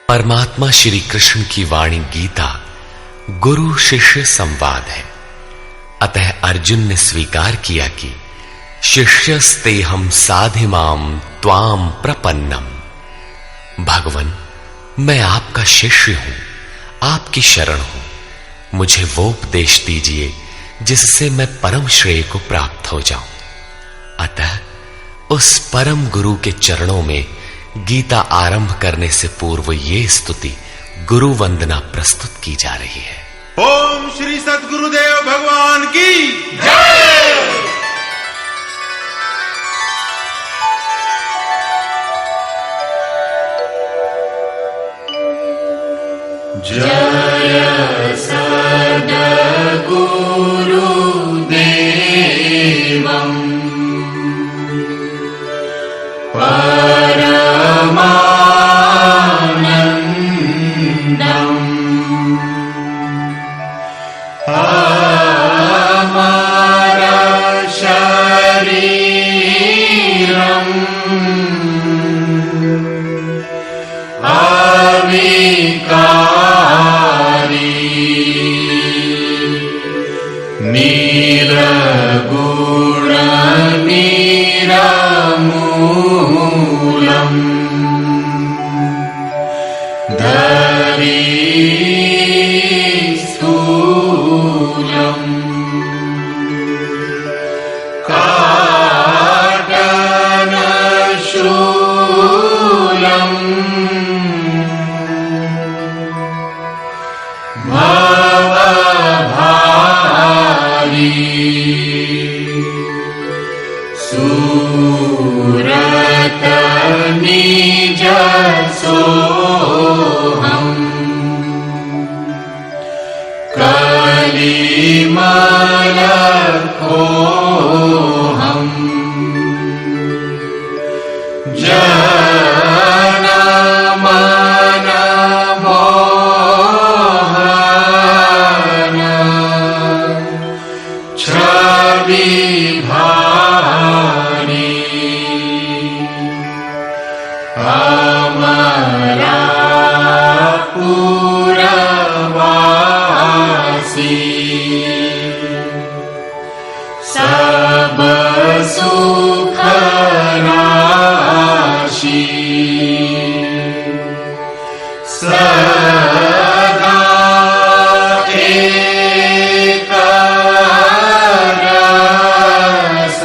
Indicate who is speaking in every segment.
Speaker 1: परमात्मा श्री कृष्ण की वाणी गीता गुरु शिष्य संवाद है। अतः अर्जुन ने स्वीकार किया कि शिष्यस्तेहं साधिमाम त्वाम प्रपन्नम। भगवन, मैं आपका शिष्य हूं, आपकी शरण हूं। मुझे वो उपदेश दीजिए जिससे मैं परम श्रेय को प्राप्त हो जाऊं। अतः उस परम गुरु के चरणों में गीता आरंभ करने से पूर्व ये स्तुति गुरु वंदना प्रस्तुत की जा रही है।
Speaker 2: ओम श्री सद्गुरुदेव भगवान की जय।
Speaker 3: जय सद्गुरुदेवं परमानन्दम् अमरशरीरम् अविकारी निरगुण निरमूलम् धरीस्थूलम् काटनशूलम् भवभारी सूरत निज सोऽहम् कलिमल कोऽहम् जनमन मोहन छवि भारी अमरापुरवासी सब सुख राशि सदा एक रस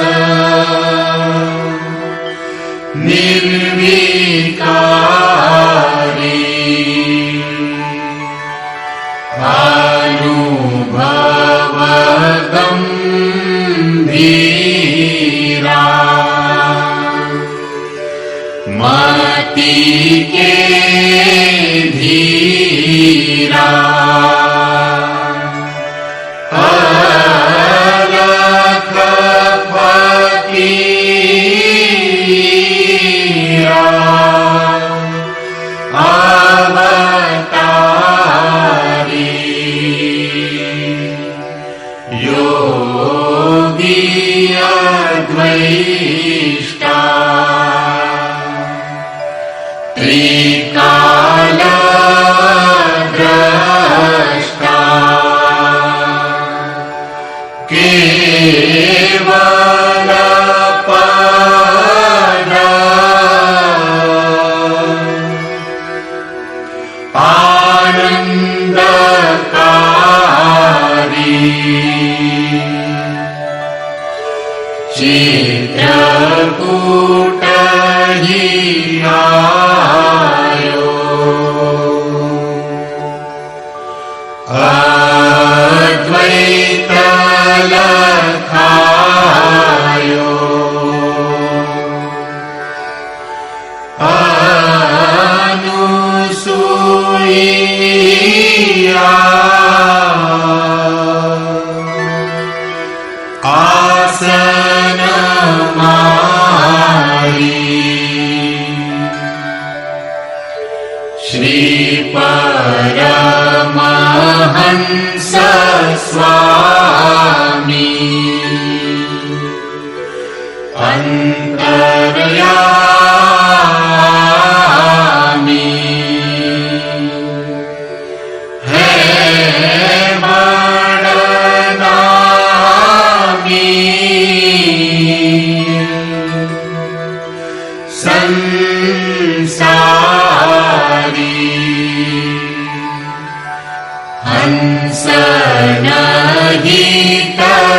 Speaker 3: निर्विकारी अनुभव गंभीरा मति के धीरा अलख फकीरा अवतारी योगी अद्वैष्टा त्रिकाल द्रष्टा केवल पद आनंदकारी चित्रकूट ही आयो अद्वैत लखायो अनुसूया आसन मारी श्री परमहंस स्वामी अंतर्यामी हंस नहीं तकारी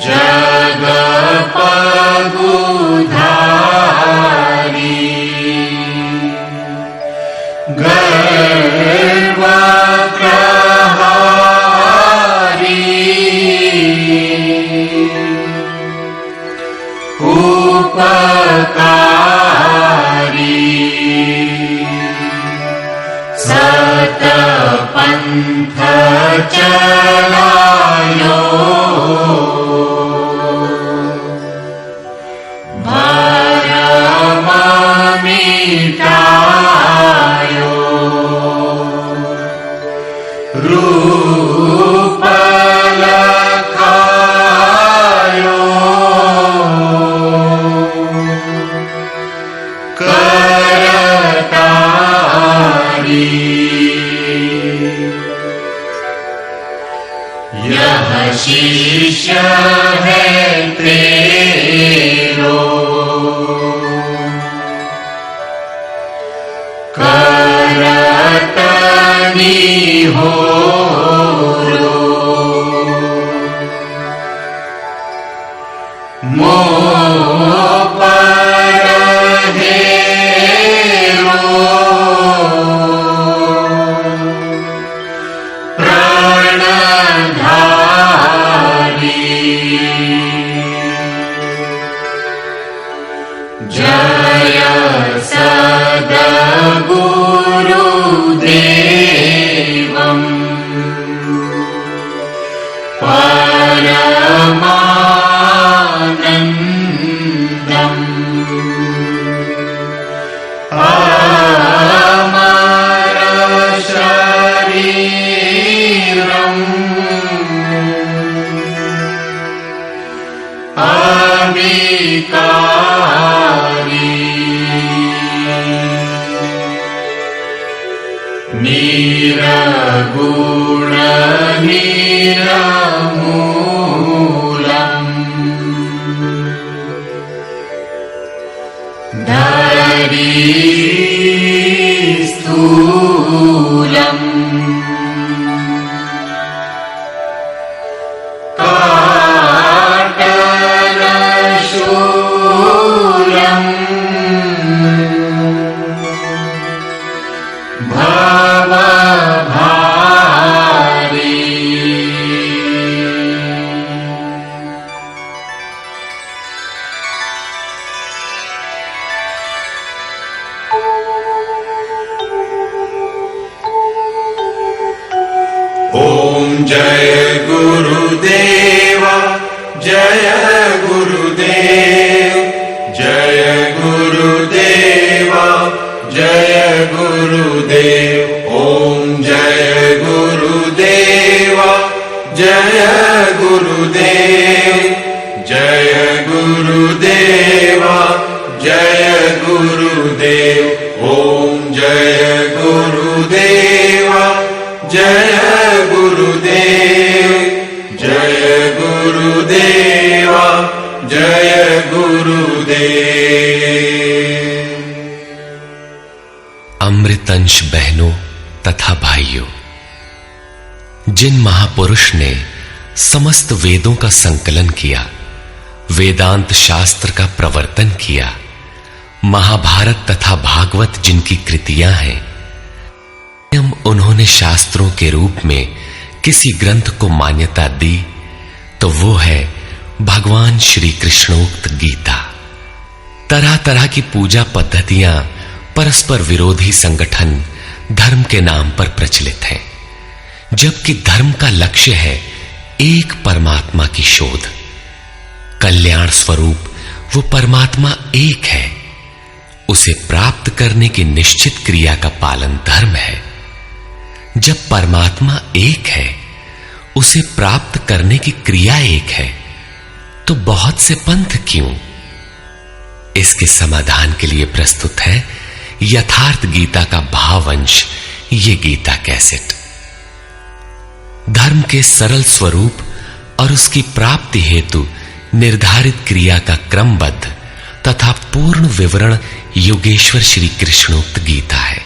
Speaker 3: जग पगुधारी गर्व प्रहारी उपकारी सत पंथ चलायो भरम मिटायो रूप लखायो करतारी यह शिष्य है तेरो करतनी हो मोह पर हेरो प्राणधारी जय सद्गुरुदेवम् परमानन्दम् अमर शरीरम् अविकारी निरगुण निरमूलम् धरी स्थूलम् काटलशूलम् भवभारी
Speaker 2: ओम जय गुरुदेव जय गुरुदेव जय गुरुदेव जय गुरुदेव ओम जय गुरुदेव जय गुरुदेव जय गुरुदेव जय गुरुदेव ओम जय गुरुदेव जय गुरुदेव जय गुरुदेव जय गुरुदेव।
Speaker 1: अमृतंश बहनों तथा भाइयों, जिन महापुरुष ने समस्त वेदों का संकलन किया, वेदांत शास्त्र का प्रवर्तन किया, महाभारत तथा भागवत जिनकी कृतियां हैं, उन्होंने शास्त्रों के रूप में किसी ग्रंथ को मान्यता दी तो वो है भगवान श्री कृष्णोक्त गीता। तरह तरह की पूजा पद्धतियां, परस्पर विरोधी संगठन धर्म के नाम पर प्रचलित हैं, जबकि धर्म का लक्ष्य है एक परमात्मा की शोध। कल्याण स्वरूप वो परमात्मा एक है, उसे प्राप्त करने की निश्चित क्रिया का पालन धर्म है। जब परमात्मा एक है, उसे प्राप्त करने की क्रिया एक है, तो बहुत से पंथ क्यों? इसके समाधान के लिए प्रस्तुत है यथार्थ गीता का भावांश, ये गीता कैसेट। धर्म के सरल स्वरूप और उसकी प्राप्ति हेतु निर्धारित क्रिया का क्रमबद्ध तथा पूर्ण विवरण योगेश्वर श्री कृष्णोक्त गीता है।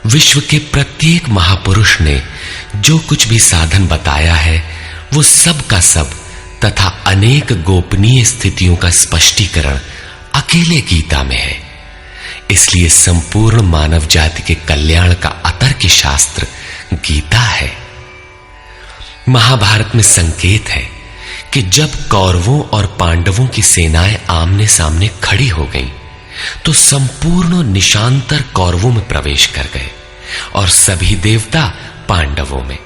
Speaker 1: विश्व के प्रत्येक महापुरुष ने जो कुछ भी साधन बताया है वो सब का सब तथा अनेक गोपनीय स्थितियों का स्पष्टीकरण अकेले गीता में है। इसलिए संपूर्ण मानव जाति के कल्याण का अतर्क शास्त्र गीता है। महाभारत में संकेत है कि जब कौरवों और पांडवों की सेनाएं आमने सामने खड़ी हो गईं, तो संपूर्ण निशांतर कौरवों में प्रवेश कर गए और सभी देवता पांडवों में।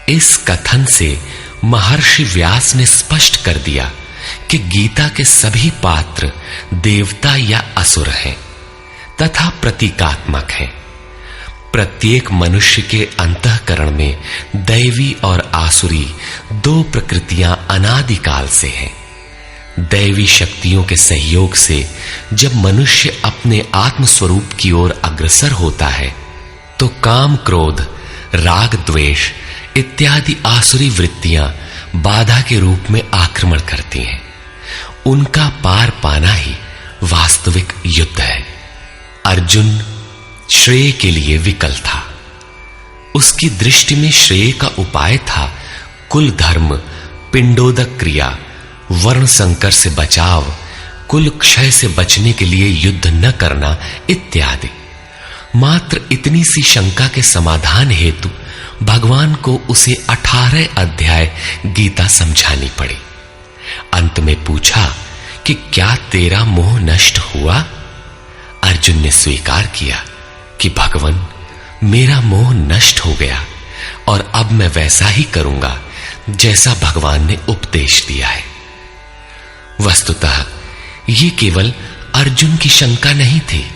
Speaker 1: इस कथन से महर्षि व्यास ने स्पष्ट कर दिया कि गीता के सभी पात्र देवता या असुर हैं तथा प्रतीकात्मक हैं। प्रत्येक मनुष्य के अंतःकरण में दैवी और आसुरी दो प्रकृतियां अनादिकाल से हैं। दैवी शक्तियों के सहयोग से जब मनुष्य अपने आत्म स्वरूप की ओर अग्रसर होता है तो काम, क्रोध, राग, द्वेष इत्यादि आसुरी वृत्तियां बाधा के रूप में आक्रमण करती हैं। उनका पार पाना ही वास्तविक युद्ध है। अर्जुन श्रेय के लिए विकल था। उसकी दृष्टि में श्रेय का उपाय था कुल धर्म, पिंडोदक क्रिया, वर्ण संकर से बचाव, कुल क्षय से बचने के लिए युद्ध न करना इत्यादि। मात्र इतनी सी शंका के समाधान हेतु भगवान को उसे 18 अध्याय गीता समझानी पड़ी। अंत में पूछा कि क्या तेरा मोह नष्ट हुआ? अर्जुन ने स्वीकार किया कि भगवान, मेरा मोह नष्ट हो गया और अब मैं वैसा ही करूंगा जैसा भगवान ने उपदेश दिया है। वस्तुतः ये केवल अर्जुन की शंका नहीं थी,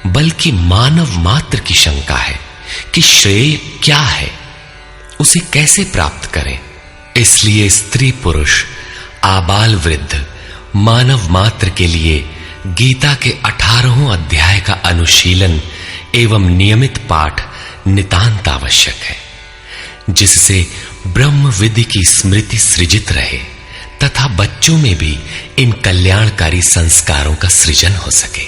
Speaker 1: बल्कि मानव मात्र की शंका है कि श्रेय क्या है, उसे कैसे प्राप्त करें। इसलिए स्त्री पुरुष, आबाल वृद्ध, मानव मात्र के लिए गीता के 18 अध्याय का अनुशीलन एवं नियमित पाठ नितांत आवश्यक है, जिससे ब्रह्म विधि की स्मृति सृजित रहे तथा बच्चों में भी इन कल्याणकारी संस्कारों का सृजन हो सके।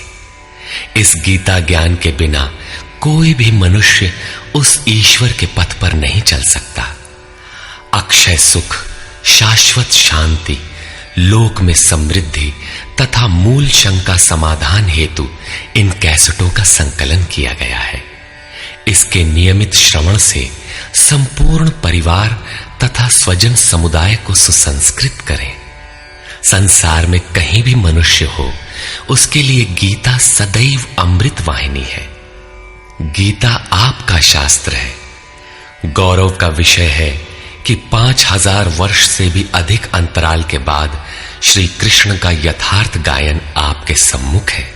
Speaker 1: इस गीता ज्ञान के बिना कोई भी मनुष्य उस ईश्वर के पथ पर नहीं चल सकता। अक्षय सुख, शाश्वत शांति, लोक में समृद्धि तथा मूल शंका समाधान हेतु इन कैसेटों का संकलन किया गया है। इसके नियमित श्रवण से संपूर्ण परिवार तथा स्वजन समुदाय को सुसंस्कृत करें। संसार में कहीं भी मनुष्य हो, उसके लिए गीता सदैव अमृत वाहिनी है। गीता आपका शास्त्र है। गौरव का विषय है कि 5000 वर्ष से भी अधिक अंतराल के बाद श्री कृष्ण का यथार्थ गायन आपके सम्मुख है।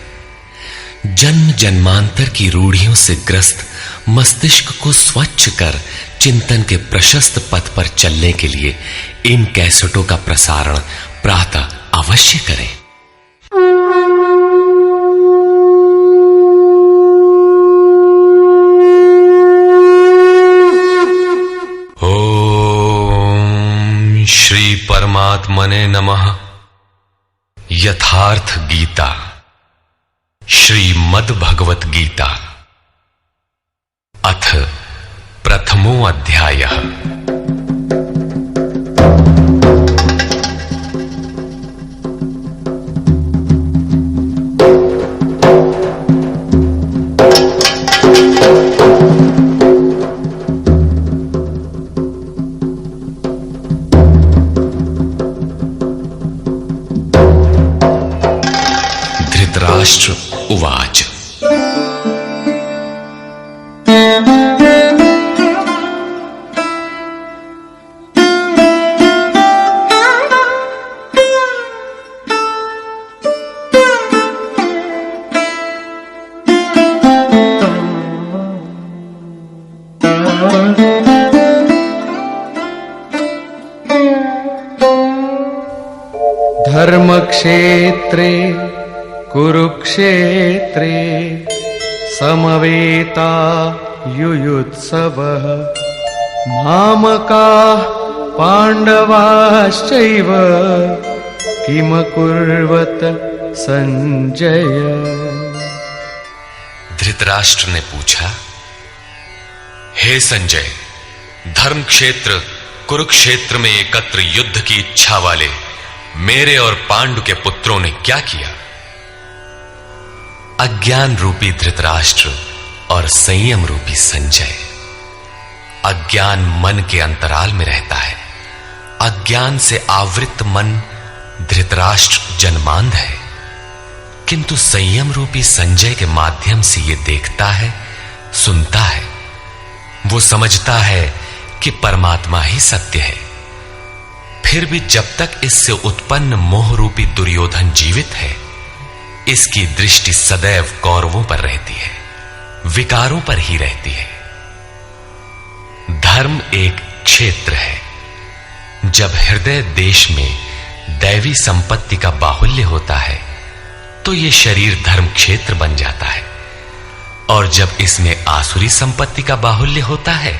Speaker 1: जन्म जन्मांतर की रूढ़ियों से ग्रस्त मस्तिष्क को स्वच्छ कर चिंतन के प्रशस्त पथ पर चलने के लिए इन कैसेटों का प्रसारण प्रातः अवश्य करें। ओम श्री परमात्मने नमः। यथार्थ गीता, श्रीमद् भगवत गीता, अथ प्रथमो अध्यायः। धृतराष्ट्र उवाच।
Speaker 2: धर्मक्षेत्रे कुरुक्षेत्रे समवेता युयुत्सवः मामकाः पाण्डवाश्चैव किमकुर्वत संजय।
Speaker 1: धृतराष्ट्र ने पूछा, हे संजय, धर्म क्षेत्र कुरुक्षेत्र में एकत्र युद्ध की इच्छा वाले मेरे और पांडु के पुत्रों ने क्या किया? अज्ञान रूपी धृतराष्ट्र और संयम रूपी संजय। अज्ञान मन के अंतराल में रहता है। अज्ञान से आवृत मन धृतराष्ट्र जन्मांध है, किंतु संयम रूपी संजय के माध्यम से यह देखता है, सुनता है। वो समझता है कि परमात्मा ही सत्य है। फिर भी जब तक इससे उत्पन्न मोह रूपी दुर्योधन जीवित है, इसकी दृष्टि सदैव कौरवों पर रहती है, विकारों पर ही रहती है। धर्म एक क्षेत्र है। जब हृदय देश में दैवी संपत्ति का बाहुल्य होता है तो यह शरीर धर्म क्षेत्र बन जाता है, और जब इसमें आसुरी संपत्ति का बाहुल्य होता है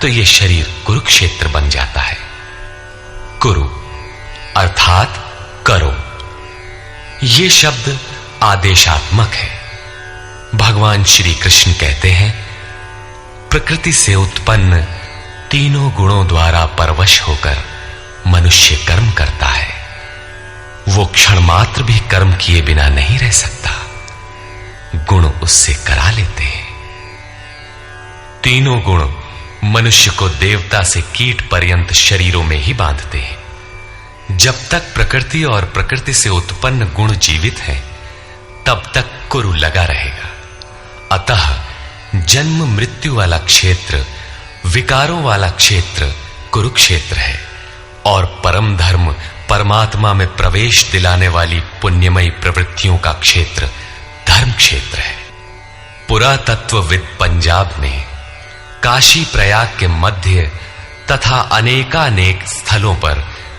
Speaker 1: तो यह शरीर कुरुक्षेत्र बन जाता है। कुरु अर्थात करो। यह शब्द आदेशात्मक है। भगवान श्री कृष्ण कहते हैं, प्रकृति से उत्पन्न तीनों गुणों द्वारा परवश होकर मनुष्य कर्म करता है। वो क्षण मात्र भी कर्म किए बिना नहीं रह सकता, गुण उससे करा लेते हैं। तीनों गुण मनुष्य को देवता से कीट पर्यंत शरीरों में ही बांधते हैं। जब तक प्रकृति और प्रकृति से उत्पन्न गुण जीवित हैं, तब तक कुरु लगा रहेगा। अतः जन्म मृत्यु वाला क्षेत्र, विकारों वाला क्षेत्र कुरुक्षेत्र है, और परम धर्म परमात्मा में प्रवेश दिलाने वाली पुण्यमयी प्रवृत्तियों का क्षेत्र धर्म क्षेत्र है। पुरातत्वविद पंजाब में काशी प्रयाग के मध्य तथा अनेकानेक स्थलों पर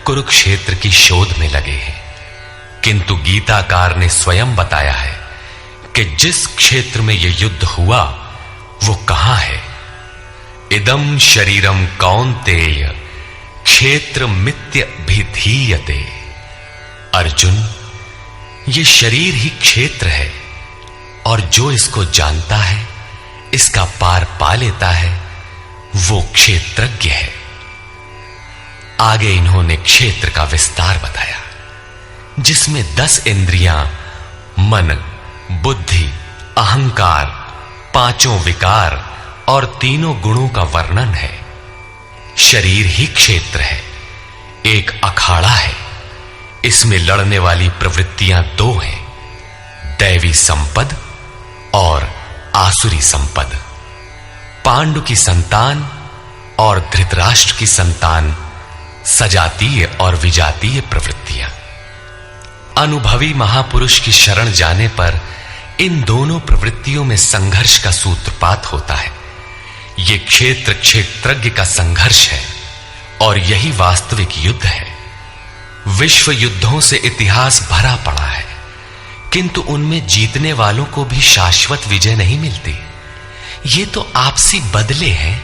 Speaker 1: कुरुक्षेत्र की शोध में लगे हैं, किंतु गीताकार ने स्वयं बताया है कि जिस क्षेत्र में यह युद्ध हुआ वो कहां है। इदम शरीरम कौन्तेय क्षेत्र मित्य भिधीयते। अर्जुन, ये शरीर ही क्षेत्र है, और जो इसको जानता है, इसका पार पा लेता है, वो क्षेत्रज्ञ है। आगे इन्होंने क्षेत्र का विस्तार बताया, जिसमें 10 इंद्रियां, मन, बुद्धि, अहंकार, 5 विकार और 3 गुणों का वर्णन है। शरीर ही क्षेत्र है, एक अखाड़ा है। इसमें लड़ने वाली प्रवृत्तियां 2 हैं, दैवी संपद और आसुरी संपद। पांडु की संतान और धृतराष्ट्र की संतान सजातीय और विजातीय प्रवृत्तियां। अनुभवी महापुरुष की शरण जाने पर इन दोनों प्रवृत्तियों में संघर्ष का सूत्रपात होता है। यह क्षेत्र क्षेत्रज्ञ का संघर्ष है, और यही वास्तविक युद्ध है। विश्व युद्धों से इतिहास भरा पड़ा है, किंतु उनमें जीतने वालों को भी शाश्वत विजय नहीं मिलती। ये तो आपसी बदले हैं।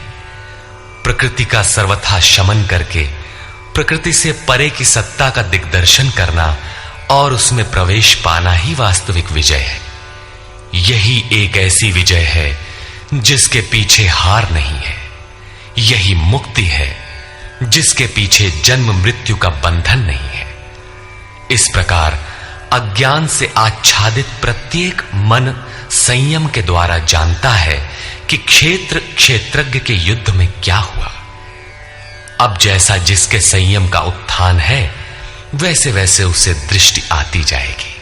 Speaker 1: प्रकृति का सर्वथा शमन करके प्रकृति से परे की सत्ता का दिग्दर्शन करना और उसमें प्रवेश पाना ही वास्तविक विजय है। यही एक ऐसी विजय है जिसके पीछे हार नहीं है। यही मुक्ति है जिसके पीछे जन्म मृत्यु का बंधन नहीं है। इस प्रकार अज्ञान से आच्छादित प्रत्येक मन संयम के द्वारा जानता है कि क्षेत्र क्षेत्रज्ञ के युद्ध में क्या हुआ। अब जैसा जिसके संयम का उत्थान है, वैसे वैसे उसे दृष्टि आती जाएगी।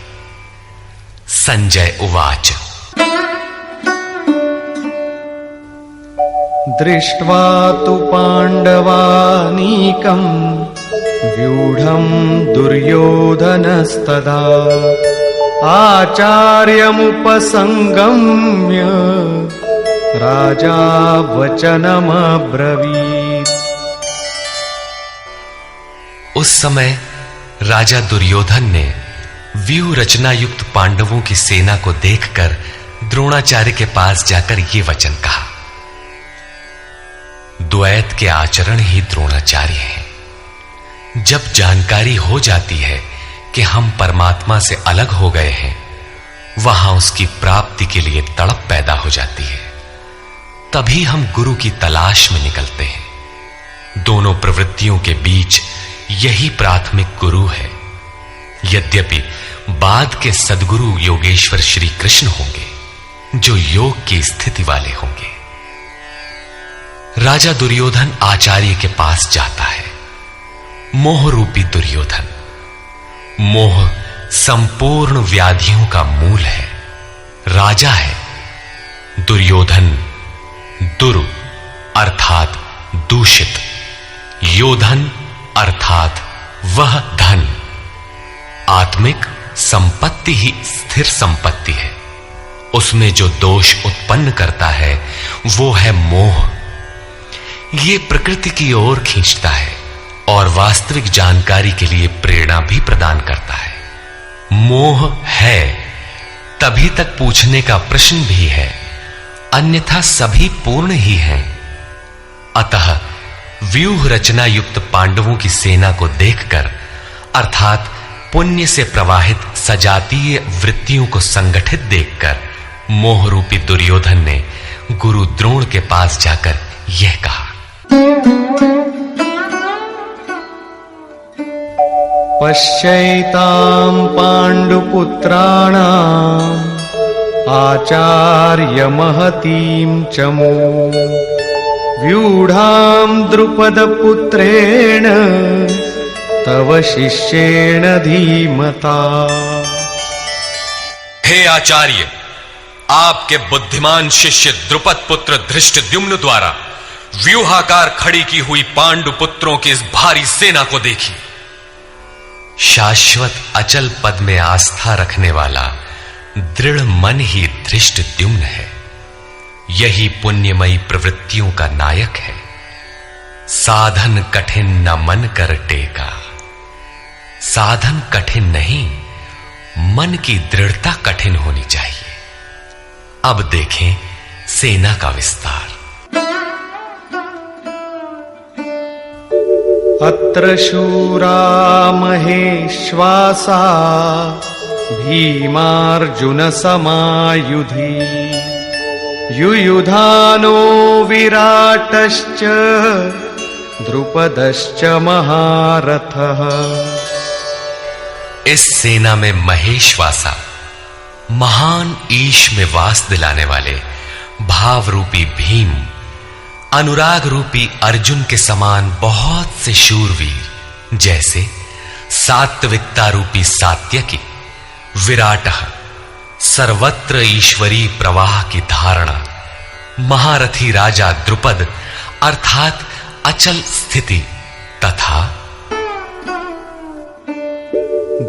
Speaker 1: संजय उवाच।
Speaker 2: दृष्ट्वा तु पाण्डवानीकं व्यूढं दुर्योधनस्तदा आचार्यमुपसंगम्य राजा वचनमब्रवीत्।
Speaker 1: उस समय राजा दुर्योधन ने व्यूह रचना युक्त पांडवों की सेना को देखकर द्रोणाचार्य के पास जाकर यह वचन कहा। द्वैत के आचरण ही द्रोणाचार्य हैं। जब जानकारी हो जाती है कि हम परमात्मा से अलग हो गए हैं, वहां उसकी प्राप्ति के लिए तड़प पैदा हो जाती है। तभी हम गुरु की तलाश में निकलते हैं। दोनों प्रवृत्तियों के बीच यही प्राथमिक गुरु है। यद्यपि बाद के सद्गुरु योगेश्वर श्री कृष्ण होंगे, जो योग की स्थिति वाले होंगे। राजा दुर्योधन आचार्य के पास जाता है। मोह रूपी दुर्योधन। मोह संपूर्ण व्याधियों का मूल है। राजा है, दुर्योधन दुरु अर्थात दूषित, योधन अर्थात वह धन। आत्मिक संपत्ति ही स्थिर संपत्ति है। उसमें जो दोष उत्पन्न करता है वो है मोह। ये प्रकृति की ओर खींचता है और वास्तविक जानकारी के लिए प्रेरणा भी प्रदान करता है। मोह है तभी तक पूछने का प्रश्न भी है, अन्यथा सभी पूर्ण ही हैं। अतः व्यूह रचना युक्त पांडवों की सेना को देखकर, अर्थात पुण्य से प्रवाहित सजातीय वृत्तियों को संगठित देखकर, मोह रूपी दुर्योधन ने गुरु द्रोण के पास जाकर यह कहा।
Speaker 2: पश्यैतां पांडुपुत्राणां आचार्य महतीं चमू व्यूढ़ां द्रुपदपुत्रेण तव शिष्येण धीमता।
Speaker 1: हे आचार्य, आपके बुद्धिमान शिष्य द्रुपद पुत्र धृष्टद्युम्न द्वारा व्यूहाकार खड़ी की हुई पांडु पुत्रों की इस भारी सेना को देखिए। शाश्वत अचल पद में आस्था रखने वाला दृढ़ मन ही धृष्टद्युम्न है। यही पुण्यमयी प्रवृत्तियों का नायक है। साधन कठिन न मन कर टेका। साधन कठिन नहीं, मन की दृढ़ता कठिन होनी चाहिए। अब देखें सेना का विस्तार।
Speaker 2: अत्र शूरा महेश्वासा भीमार्जुन समायुधि युयुधानो विराटश्च द्रुपदश्च महारथः।
Speaker 1: इस सेना में महेश्वासा, महान ईश में वास दिलाने वाले भाव रूपी भीम, अनुराग रूपी अर्जुन के समान बहुत से शूरवीर, जैसे सात्विकता रूपी सात्यकी, विराटः सर्वत्र ईश्वरी प्रवाह की धारणा, महारथी राजा द्रुपद अर्थात अचल स्थिति, तथा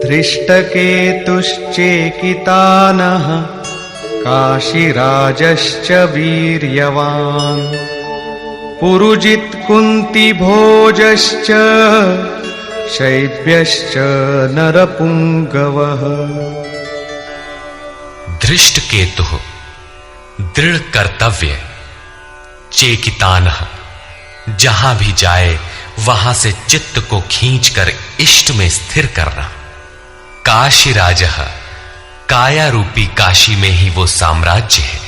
Speaker 2: धृष्टकेतुश्चेकितानः काशीराजश्च वीर्यवान् पुरुजित् कुन्ती भोजश्च शैब्यश्च नरपुंगवः।
Speaker 1: धृष्टकेतु दृढ़ कर्तव्य, चेकितानः जहां भी जाए वहां से चित्त को खींचकर इष्ट में स्थिर करना, काशीराजः काया रूपी काशी में ही वो साम्राज्य है,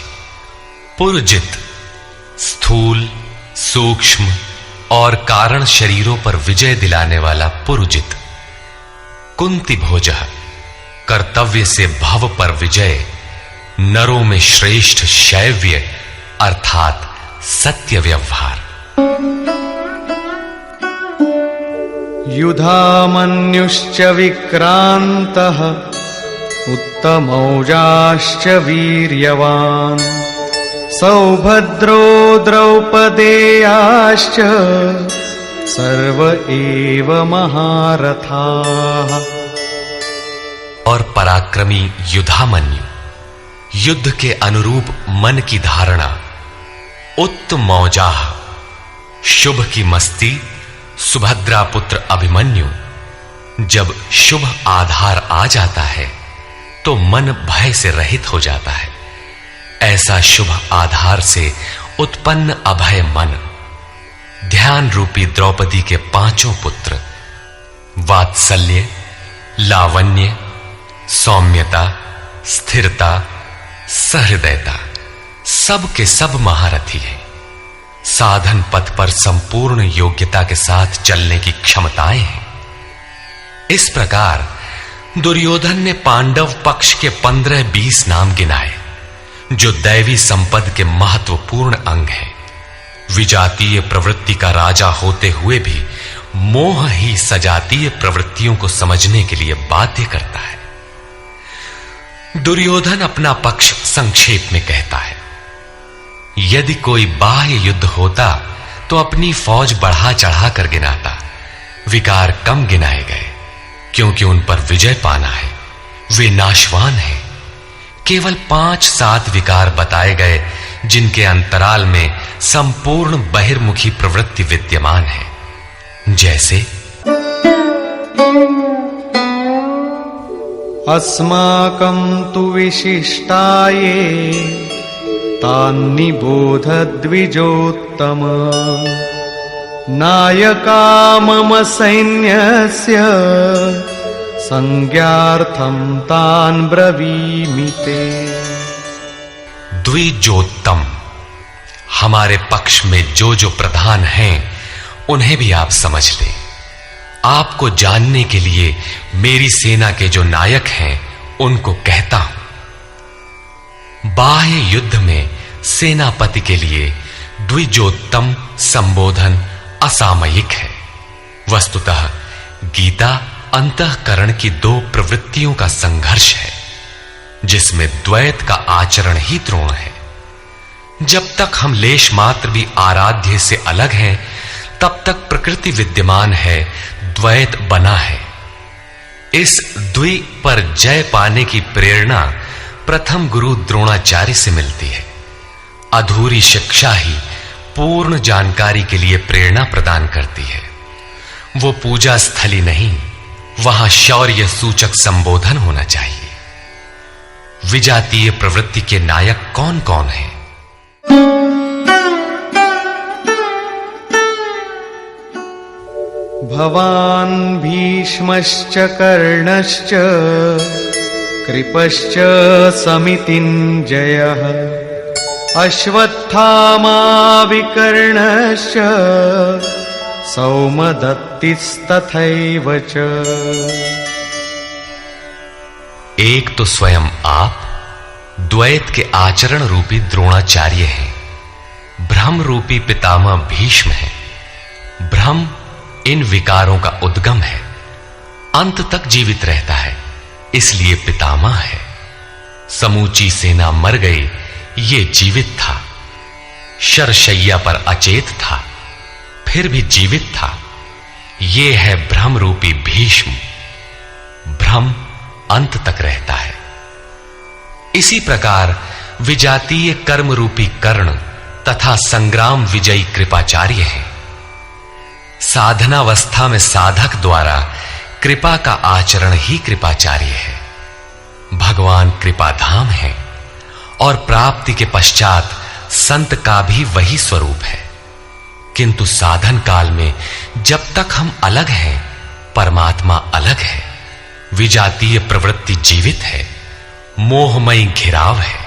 Speaker 1: पुरुजित स्थूल सूक्ष्म और कारण शरीरों पर विजय दिलाने वाला पुरुजित, कुंती भोजः कर्तव्य से भव पर विजय, नरों में श्रेष्ठ शैव्य अर्थात सत्य व्यवहार।
Speaker 2: युधामन्युश्च विक्रान्तः उत्तमौजाश्च वीर्यवान् सौभद्रो द्रौपदेयाश्च सर्व एव महारथाः।
Speaker 1: और पराक्रमी युधामन्यु, युद्ध के अनुरूप मन की धारणा, उत्तमौजाः शुभ की मस्ती, सुभद्रा पुत्र अभिमन्यु। जब शुभ आधार आ जाता है तो मन भय से रहित हो जाता है। ऐसा शुभ आधार से उत्पन्न अभय मन, ध्यान रूपी द्रौपदी के पांचों पुत्र वात्सल्य, लावण्य, सौम्यता, स्थिरता, सहृदयता, सब के सब महारथी हैं। साधन पथ पर संपूर्ण योग्यता के साथ चलने की क्षमताएं हैं। इस प्रकार दुर्योधन ने पांडव पक्ष के 15-20 नाम गिनाए, जो दैवी संपद के महत्वपूर्ण अंग हैं। विजातीय प्रवृत्ति का राजा होते हुए भी मोह ही सजातीय प्रवृत्तियों को समझने के लिए बाध्य करता है। दुर्योधन अपना पक्ष संक्षेप में कहता है, यदि कोई बाह्य युद्ध होता तो अपनी फौज बढ़ा चढ़ा कर गिनाता, विकार कम गिनाए गए, क्योंकि उन पर विजय पाना है, वे नाशवान हैं। केवल 5-7 विकार बताए गए, जिनके अंतराल में संपूर्ण बहिर्मुखी प्रवृत्ति विद्यमान है, जैसे
Speaker 2: अस्माकं तु विशिष्टाये तान्निबोध द्विजोत्तम नायका मम सैन्यस्य संज्ञार्थं तान् ब्रवीमि ते।
Speaker 1: द्विजोत्तम, हमारे पक्ष में जो जो प्रधान हैं उन्हें भी आप समझ लें। आपको जानने के लिए मेरी सेना के जो नायक हैं उनको कहता हूं। बाह्य युद्ध में सेनापति के लिए द्विजोत्तम संबोधन असामयिक है। वस्तुतः गीता अंतःकरण की 2 प्रवृत्तियों का संघर्ष है, जिसमें द्वैत का आचरण ही द्रोण है। जब तक हम लेश मात्र भी आराध्य से अलग हैं, तब तक प्रकृति विद्यमान है, द्वैत बना है। इस द्वि पर जय पाने की प्रेरणा प्रथम गुरु द्रोणाचार्य से मिलती है। अधूरी शिक्षा ही पूर्ण जानकारी के लिए प्रेरणा प्रदान करती है। वो पूजा स्थली नहीं, वहां शौर्य सूचक संबोधन होना चाहिए। विजातीय प्रवृत्ति के नायक कौन कौन हैं?
Speaker 2: भवान् भीष्मश्च कर्णश्च कृपश्च समितिञ्जयः अश्वत्थामा विकर्णश्च सौमदत्तिस्तथैव च।
Speaker 1: एक तो स्वयं आप द्वैत के आचरण रूपी द्रोणाचार्य हैं। भ्रम रूपी पितामह भीष्म है। भ्रम इन विकारों का उद्गम है, अंत तक जीवित रहता है, इसलिए पितामह है। समूची सेना मर गई, ये जीवित था। शरशैया पर अचेत था, फिर भी जीवित था। ये है भ्रम रूपी भीष्म। भ्रम अंत तक रहता है। इसी प्रकार विजातीय कर्म रूपी कर्ण तथा संग्राम विजयी कृपाचार्य हैं। साधनावस्था में साधक द्वारा कृपा का आचरण ही कृपाचार्य है। भगवान कृपाधाम है और प्राप्ति के पश्चात संत का भी वही स्वरूप है। किंतु साधन काल में जब तक हम अलग हैं, परमात्मा अलग है। विजातीय प्रवृत्ति जीवित है, मोहमयी घिराव है।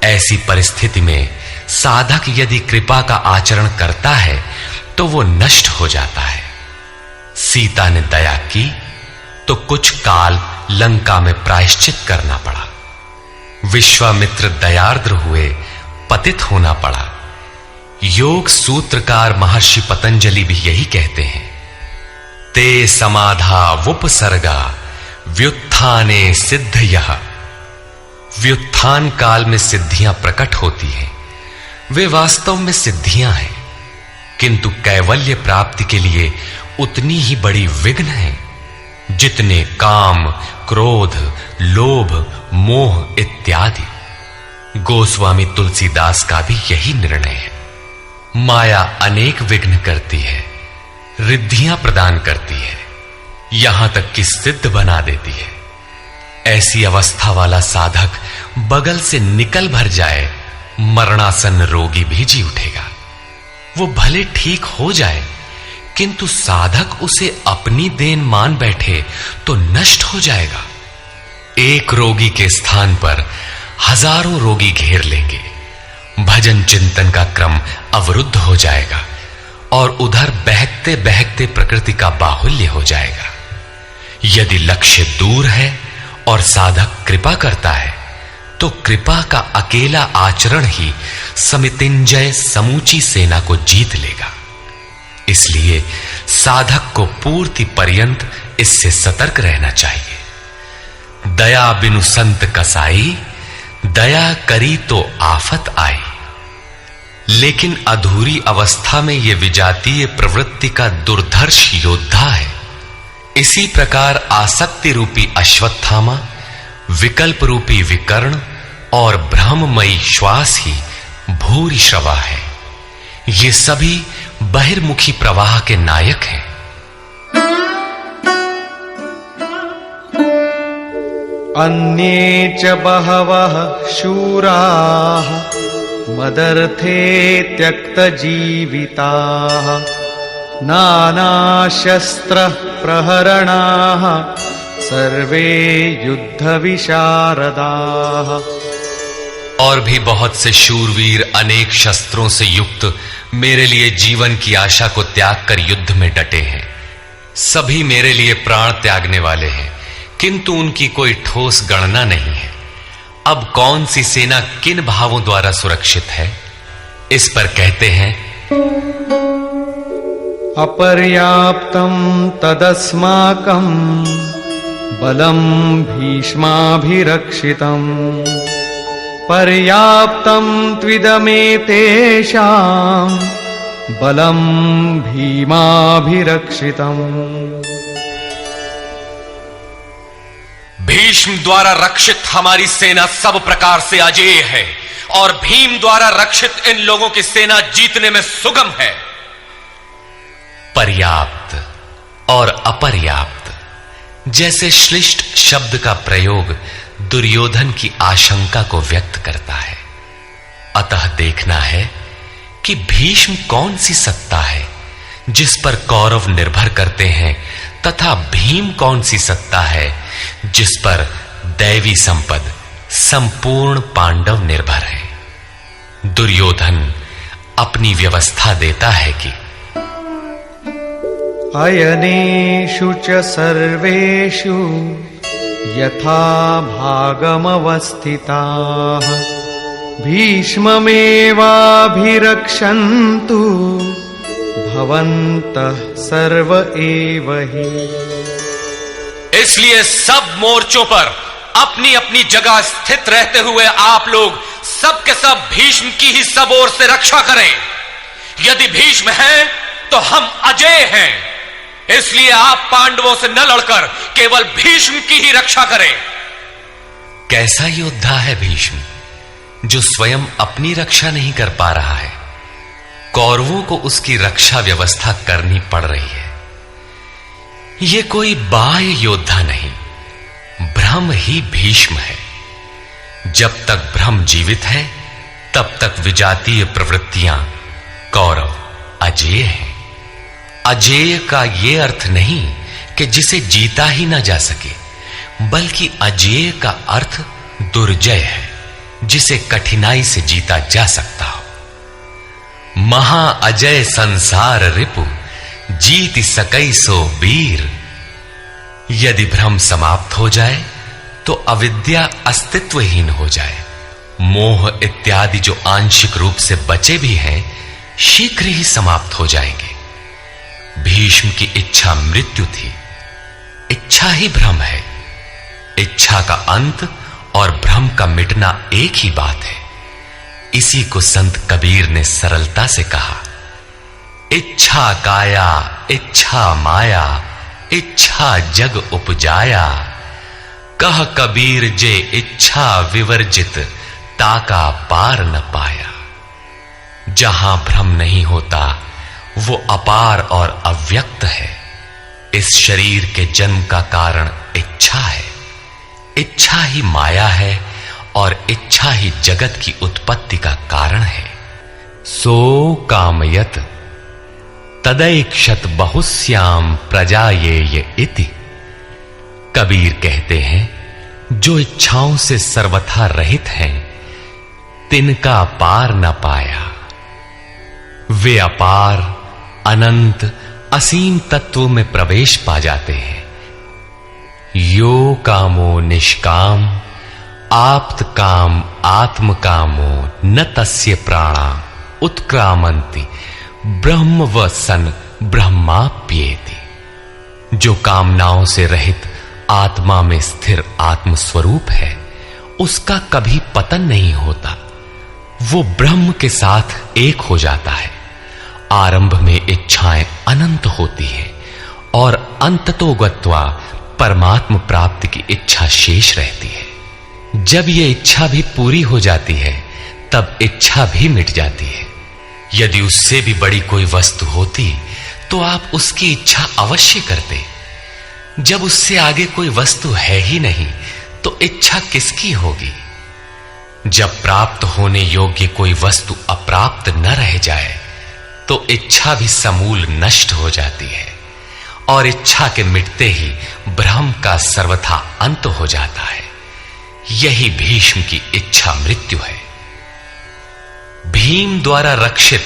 Speaker 1: ऐसी परिस्थिति में साधक यदि कृपा का आचरण करता है तो वो नष्ट हो जाता है। सीता ने दया की तो कुछ काल लंका में प्रायश्चित करना पड़ा। विश्वामित्र दयार्द्र हुए, पतित होना पड़ा। योग सूत्रकार महर्षि पतंजलि भी यही कहते हैं, ते समाधा वुपसर्गा व्युत्थाने सिद्धयः। व्युत्थान काल में सिद्धियां प्रकट होती हैं, वे वास्तव में सिद्धियां हैं, किंतु कैवल्य प्राप्ति के लिए उतनी ही बड़ी विघ्न है जितने काम, क्रोध, लोभ, मोह इत्यादि। गोस्वामी तुलसीदास का भी यही निर्णय है। माया अनेक विघ्न करती है, रिद्धियां प्रदान करती है, यहां तक कि सिद्ध बना देती है। ऐसी अवस्था वाला साधक बगल से निकल भर जाए, मरणासन रोगी भी जी उठेगा। वो भले ठीक हो जाए, किंतु साधक उसे अपनी देन मान बैठे तो नष्ट हो जाएगा। एक रोगी के स्थान पर हजारों रोगी घेर लेंगे, भजन चिंतन का क्रम अवरुद्ध हो जाएगा और उधर बहकते बहकते प्रकृति का बाहुल्य हो जाएगा। यदि लक्ष्य दूर है और साधक कृपा करता है तो कृपा का अकेला आचरण ही समितिंजय समूची सेना को जीत लेगा। इसलिए साधक को पूर्ति पर्यंत इससे सतर्क रहना चाहिए। दया बिनु संत कसाई, दया करी तो आफत आई। लेकिन अधूरी अवस्था में यह विजातीय प्रवृत्ति का दुर्धर्ष योद्धा है। इसी प्रकार आसक्ति रूपी अश्वत्थामा, विकल्प रूपी विकर्ण और भ्रममयी श्वास ही भूरि श्रवा है। ये सभी बहिर्मुखी प्रवाह के नायक हैं।
Speaker 2: अन्ये च बहवः शूराः मदर्थे त्यक्तजीविताः नानाशस्त्र प्रहरणाः सर्वे युद्ध विशारदाः।
Speaker 1: और भी बहुत से शूरवीर अनेक शस्त्रों से युक्त मेरे लिए जीवन की आशा को त्याग कर युद्ध में डटे हैं। सभी मेरे लिए प्राण त्यागने वाले हैं, किंतु उनकी कोई ठोस गणना नहीं है। अब कौन सी सेना किन भावों द्वारा सुरक्षित है, इस पर कहते हैं
Speaker 2: अपर्याप्तं तदस्माकं बलं भीष्माभिरक्षितम् पर्याप्तं त्विदमेतेषां बलं भीमाभिरक्षितम्।
Speaker 1: भीष्म द्वारा रक्षित हमारी सेना सब प्रकार से अजेय है और भीम द्वारा रक्षित इन लोगों की सेना जीतने में सुगम है। पर्याप्त और अपर्याप्त जैसे श्लिष्ट शब्द का प्रयोग दुर्योधन की आशंका को व्यक्त करता है। अतः देखना है कि भीष्म कौन सी सत्ता है जिस पर कौरव निर्भर करते हैं, तथा भीम कौन सी सत्ता है जिस पर दैवी संपद संपूर्ण पांडव निर्भर है। दुर्योधन अपनी व्यवस्था देता है कि
Speaker 2: अयनेषु च सर्वेषु यथा भागमवस्थिताः भीष्ममेवाभिरक्षन्तु भवन्तः सर्व एव हि।
Speaker 1: इसलिए सब मोर्चों पर अपनी अपनी जगह स्थित रहते हुए आप लोग सब के सब भीष्म की ही सब ओर से रक्षा करें। यदि भीष्म हैं तो हम अजेय हैं, इसलिए आप पांडवों से न लड़कर केवल भीष्म की ही रक्षा करें। कैसा योद्धा है भीष्म, जो स्वयं अपनी रक्षा नहीं कर पा रहा है, कौरवों को उसकी रक्षा व्यवस्था करनी पड़ रही है। यह कोई बाह्य योद्धा नहीं, ब्रह्म ही भीष्म है। जब तक ब्रह्म जीवित है तब तक विजातीय प्रवृत्तियां कौरव अजेय हैं। अजेय का यह अर्थ नहीं कि जिसे जीता ही ना जा सके, बल्कि अजेय का अर्थ दुर्जय है, जिसे कठिनाई से जीता जा सकता हो। महा अजय संसार रिपु जीत सकई सो वीर। यदि भ्रम समाप्त हो जाए तो अविद्या अस्तित्वहीन हो जाए। मोह इत्यादि जो आंशिक रूप से बचे भी हैं, शीघ्र ही समाप्त हो जाएंगे। भीष्म की इच्छा मृत्यु थी, इच्छा ही भ्रम है। इच्छा का अंत और भ्रम का मिटना एक ही बात है। इसी को संत कबीर ने सरलता से कहा, इच्छा काया इच्छा माया इच्छा जग उपजाया। कह कबीर जे इच्छा विवर्जित ताका पार न पाया। जहां भ्रम नहीं होता वो अपार और अव्यक्त है। इस शरीर के जन्म का कारण इच्छा है। इच्छा ही माया है और इच्छा ही जगत की उत्पत्ति का कारण है। सो कामयत तदैक्षत बहुश्याम प्रजायेय इति। कबीर कहते हैं, जो इच्छाओं से सर्वथा रहित हैं, तिनका पार न पाया। वे अपार, अनंत, असीम तत्व में प्रवेश पा जाते हैं। यो कामो निष्काम आप्त काम आत्म कामो न तस्य प्राणा उत्क्रामंति ब्रह्मवसन ब्रह्माप्येति। जो कामनाओं से रहित आत्मा में स्थिर आत्म स्वरूप है, उसका कभी पतन नहीं होता। वो ब्रह्म के साथ एक हो जाता है। आरंभ में इच्छाएं अनंत होती हैं और अंततो गत्वा परमात्म प्राप्ति की इच्छा शेष रहती है। जब ये इच्छा भी पूरी हो जाती है, तब इच्छा भी मिट जाती है। यदि उससे भी बड़ी कोई वस्तु होती तो आप उसकी इच्छा अवश्य करते। जब उससे आगे कोई वस्तु है ही नहीं, तो इच्छा किसकी होगी? जब प्राप्त होने योग्य कोई वस्तु अप्राप्त न रह जाए, तो इच्छा भी समूल नष्ट हो जाती है और इच्छा के मिटते ही ब्रह्म का सर्वथा अंत हो जाता है। यही भीष्म की इच्छा मृत्यु है। भीम द्वारा रक्षित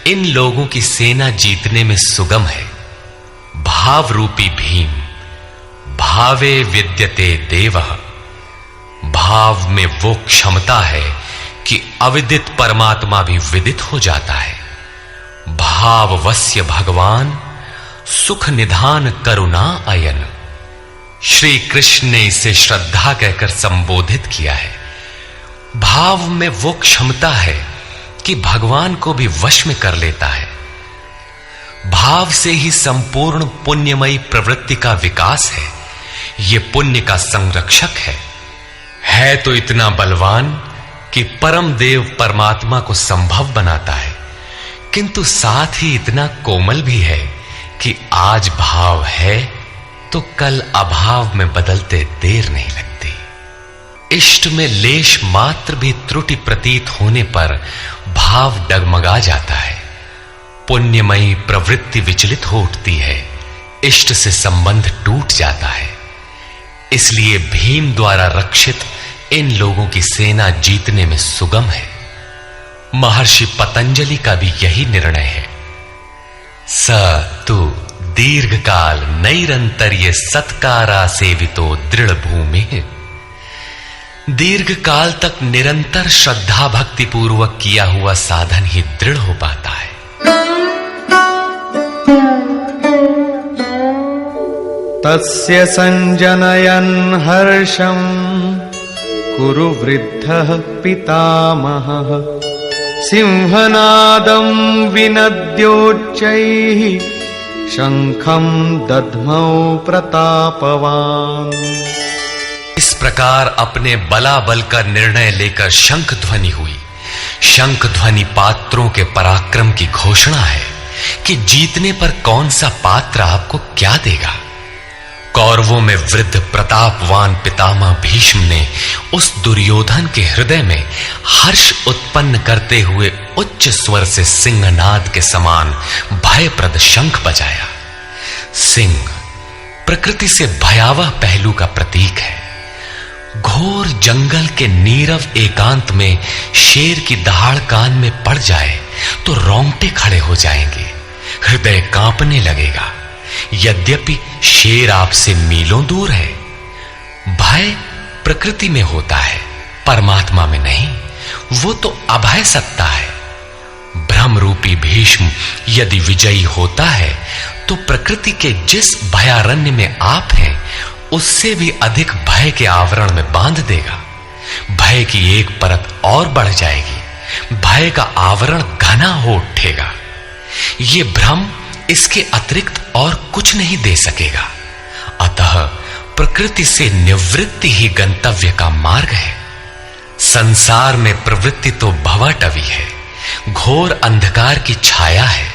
Speaker 1: इन लोगों की सेना जीतने में सुगम है। भाव रूपी भीम, भावे विद्यते देवः। भाव में वो क्षमता है कि अविदित परमात्मा भी विदित हो जाता है। भाववस्य भगवान सुख निधान करुणा अयन। श्री कृष्ण ने इसे श्रद्धा कहकर संबोधित किया है। भाव में वो क्षमता है कि भगवान को भी वश में कर लेता है। भाव से ही संपूर्ण पुण्यमयी प्रवृत्ति का विकास है। ये पुण्य का संरक्षक है तो इतना बलवान कि परम देव परमात्मा को संभव बनाता है, किंतु साथ ही इतना कोमल भी है कि आज भाव है तो कल अभाव में बदलते देर नहीं लगती। इष्ट में लेश मात्र भी त्रुटि प्रतीत होने पर भाव डगमगा जाता है। पुण्यमयी प्रवृत्ति विचलित हो उठती है, इष्ट से संबंध टूट जाता है। इसलिए भीम द्वारा रक्षित इन लोगों की सेना जीतने में सुगम है। महर्षि पतंजलि का भी यही निर्णय है। स तु दीर्घकाल नैरंतर्य सत्कारा सेवितो दृढ़ भूमि। दीर्घ काल तक निरंतर श्रद्धा भक्ति पूर्वक किया हुआ साधन ही दृढ़ हो पाता है।
Speaker 2: तस्य संजनयन् हर्षं कुरु वृद्धः पितामहः। सिंहनादं विनद्योच्चैः शंखं दध्मौ प्रतापवान्।
Speaker 1: इस प्रकार अपने बलाबल का निर्णय लेकर शंख ध्वनि हुई। शंख ध्वनि पात्रों के पराक्रम की घोषणा है कि जीतने पर कौन सा पात्र आपको क्या देगा। कौरवों में वृद्ध प्रतापवान पितामह भीष्म ने उस दुर्योधन के हृदय में हर्ष उत्पन्न करते हुए उच्च स्वर से सिंहनाद के समान भयप्रद शंख बजाया। सिंह प्रकृति से भयावह पहलू का प्रतीक है। घोर जंगल के नीरव एकांत में शेर की दहाड़ कान में पड़ जाए तो रोंगटे खड़े हो जाएंगे, हृदय कांपने लगेगा। यद्यपि शेर आपसे मीलों दूर है। भय प्रकृति में होता है, परमात्मा में नहीं। वो तो अभय सत्ता है। ब्रह्म रूपी भीष्म यदि विजयी होता है तो प्रकृति के जिस भयारण्य में आप हैं उससे भी अधिक भय के आवरण में बांध देगा। भय की एक परत और बढ़ जाएगी, भय का आवरण घना हो उठेगा। ये भ्रम इसके अतिरिक्त और कुछ नहीं दे सकेगा। अतः प्रकृति से निवृत्ति ही गंतव्य का मार्ग है। संसार में प्रवृत्ति तो भवाटवी है, घोर अंधकार की छाया है।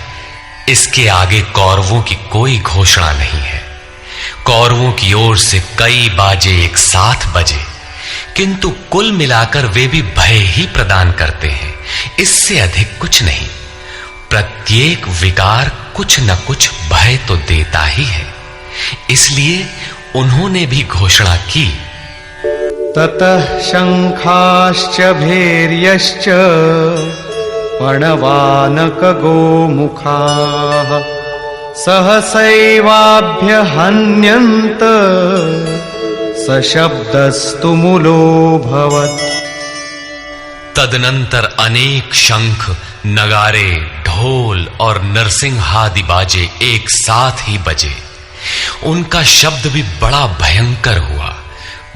Speaker 1: इसके आगे कौरवों की कोई घोषणा नहीं है। कौरवों की ओर से कई बाजे एक साथ बजे, किंतु कुल मिलाकर वे भी भय ही प्रदान करते हैं, इससे अधिक कुछ नहीं। प्रत्येक विकार कुछ न कुछ भय तो देता ही है। इसलिए उन्होंने भी घोषणा की,
Speaker 2: ततः शंखाश्च भैर्यश्च पणवानक गोमुखाः सहसैवाभ्यहन्यन्त सशब्दस्तु मूलोऽभवत्।
Speaker 1: तदनंतर अनेक शंख, नगारे, ढोल और नरसिंहादि बाजे एक साथ ही बजे। उनका शब्द भी बड़ा भयंकर हुआ।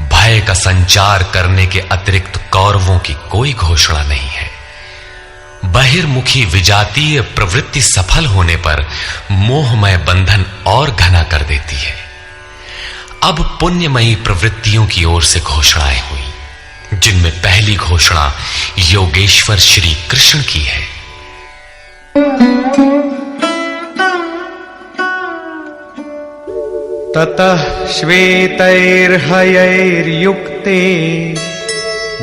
Speaker 1: भय का संचार करने के अतिरिक्त कौरवों की कोई घोषणा नहीं है। बहिर्मुखी विजातीय प्रवृत्ति सफल होने पर मोहमय बंधन और घना कर देती है। अब पुण्यमयी प्रवृत्तियों की ओर से घोषणाएं हुई, जिनमें पहली घोषणा योगेश्वर श्री कृष्ण की है।
Speaker 2: ततः श्वेतैर्हयैर्युक्ते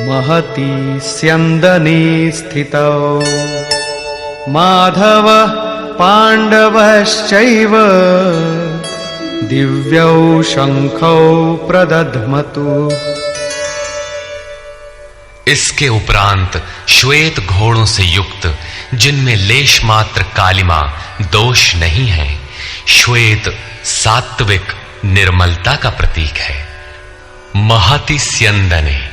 Speaker 2: महती स्यन्दने स्थितौ माधव पाण्डवश्चैव दिव्यौ शंखौ प्रदध्मतु।
Speaker 1: इसके उपरांत श्वेत घोड़ों से युक्त, जिनमें लेश मात्र कालिमा दोष नहीं है, श्वेत सात्विक निर्मलता का प्रतीक है। महति स्यन्दने,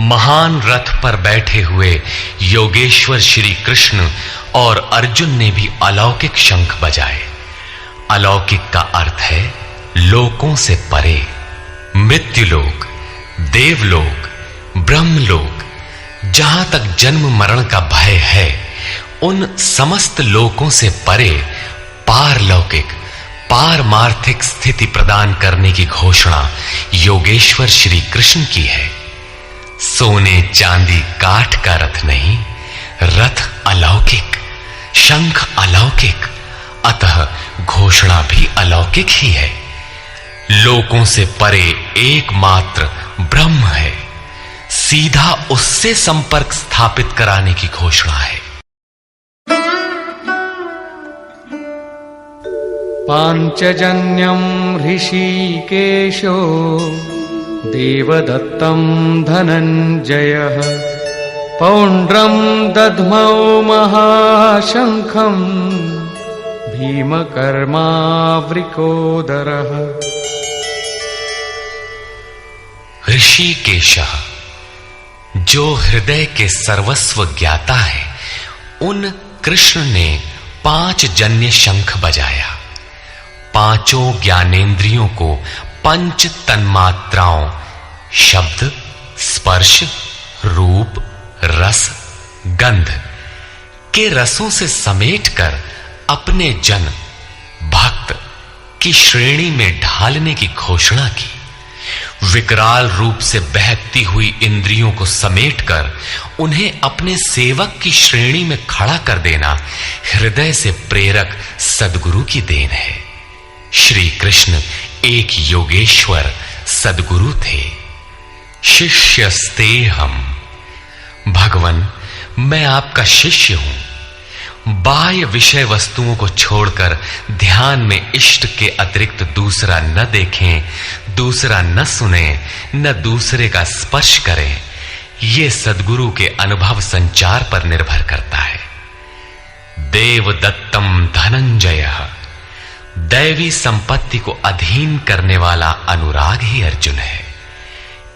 Speaker 1: महान रथ पर बैठे हुए योगेश्वर श्री कृष्ण और अर्जुन ने भी अलौकिक शंख बजाए। अलौकिक का अर्थ है लोकों से परे। मृत्युलोक, देवलोक, ब्रह्मलोक, जहां तक जन्म मरण का भय है, उन समस्त लोकों से परे पारलौकिक, पारमार्थिक स्थिति प्रदान करने की घोषणा योगेश्वर श्री कृष्ण की है। सोने चांदी काठ का रथ नहीं, रथ अलौकिक, शंख अलौकिक, अतः घोषणा भी अलौकिक ही है। लोकों से परे एकमात्र ब्रह्म है, सीधा उससे संपर्क स्थापित कराने की घोषणा है।
Speaker 2: पांचजन्यं ऋषिकेशो देवदत्तं धनञ्जयः पौंड्रं दध्मौ महाशंखं भीमकर्मावृकोदरः।
Speaker 1: ऋषिकेशः, जो हृदय के सर्वस्व ज्ञाता है, उन कृष्ण ने 5 जन्य शंख बजाया। पांचों ज्ञानेंद्रियों को पंच तन्मात्राओं शब्द, स्पर्श, रूप, रस, गंध के रसों से समेटकर अपने जन भक्त की श्रेणी में ढालने की घोषणा की। विकराल रूप से बहकती हुई इंद्रियों को समेटकर उन्हें अपने सेवक की श्रेणी में खड़ा कर देना हृदय से प्रेरक सद्गुरु की देन है। श्री कृष्ण एक योगेश्वर सद्गुरु थे। शिष्यस्तेहम्, भगवन मैं आपका शिष्य हूं। बाह्य विषय वस्तुओं को छोड़कर ध्यान में इष्ट के अतिरिक्त दूसरा न देखें, दूसरा न सुने, न दूसरे का स्पर्श करें। ये सद्गुरु के अनुभव संचार पर निर्भर करता है। देवदत्तम धनंजय, दैवी संपत्ति को अधीन करने वाला अनुराग ही अर्जुन है।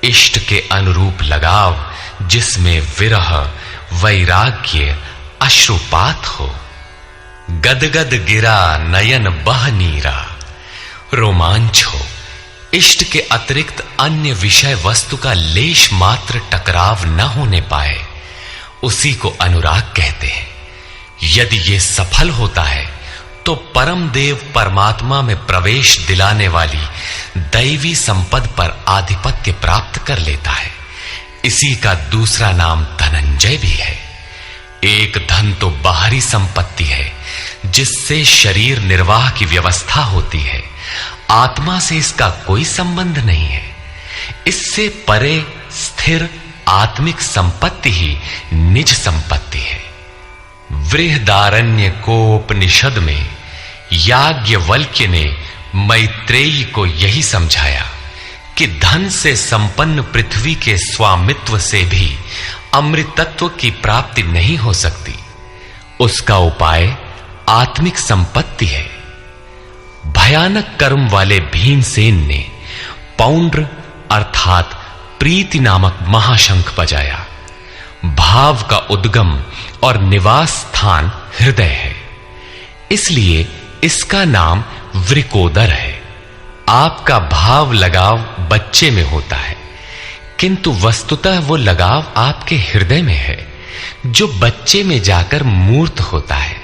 Speaker 1: इष्ट के अनुरूप लगाव, जिसमें विरह, वैराग्य, अश्रुपात हो। गदगद गिरा नयन बह नीरा, रोमांच हो। इष्ट के अतिरिक्त अन्य विषय वस्तु का लेश मात्र टकराव न होने पाए, उसी को अनुराग कहते हैं। यदि ये सफल होता है तो परम देव परमात्मा में प्रवेश दिलाने वाली दैवी संपद पर आधिपत्य प्राप्त कर लेता है। इसी का दूसरा नाम धनंजय भी है। एक धन तो बाहरी संपत्ति है, जिससे शरीर निर्वाह की व्यवस्था होती है। आत्मा से इसका कोई संबंध नहीं है। इससे परे स्थिर आत्मिक संपत्ति ही निज संपत्ति है। बृहदारण्य कोपनिषद में याज्ञवल्क्य ने मैत्रेयी को यही समझाया कि धन से संपन्न पृथ्वी के स्वामित्व से भी अमृतत्व की प्राप्ति नहीं हो सकती। उसका उपाय आत्मिक संपत्ति है। भयानक कर्म वाले भीमसेन ने पौंड्र अर्थात प्रीति नामक महाशंख बजाया। भाव का उद्गम और निवास स्थान हृदय है, इसलिए इसका नाम वृकोदर है। आपका भाव लगाव बच्चे में होता है, किंतु वस्तुतः वो लगाव आपके हृदय में है, जो बच्चे में जाकर मूर्त होता है।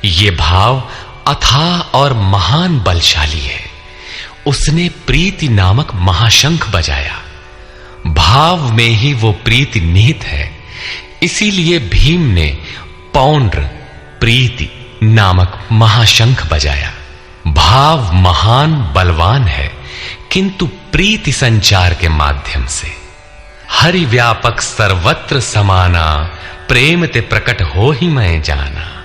Speaker 1: ये भाव अथाह और महान बलशाली है। उसने प्रीति नामक महाशंख बजाया। भाव में ही वो प्रीति निहित है, इसीलिए भीम ने पौंड्र प्रीति नामक महाशंख बजाया। भाव महान बलवान है, किंतु प्रीति संचार के माध्यम से। हरि व्यापक सर्वत्र समाना, प्रेम ते प्रकट हो ही मैं जाना।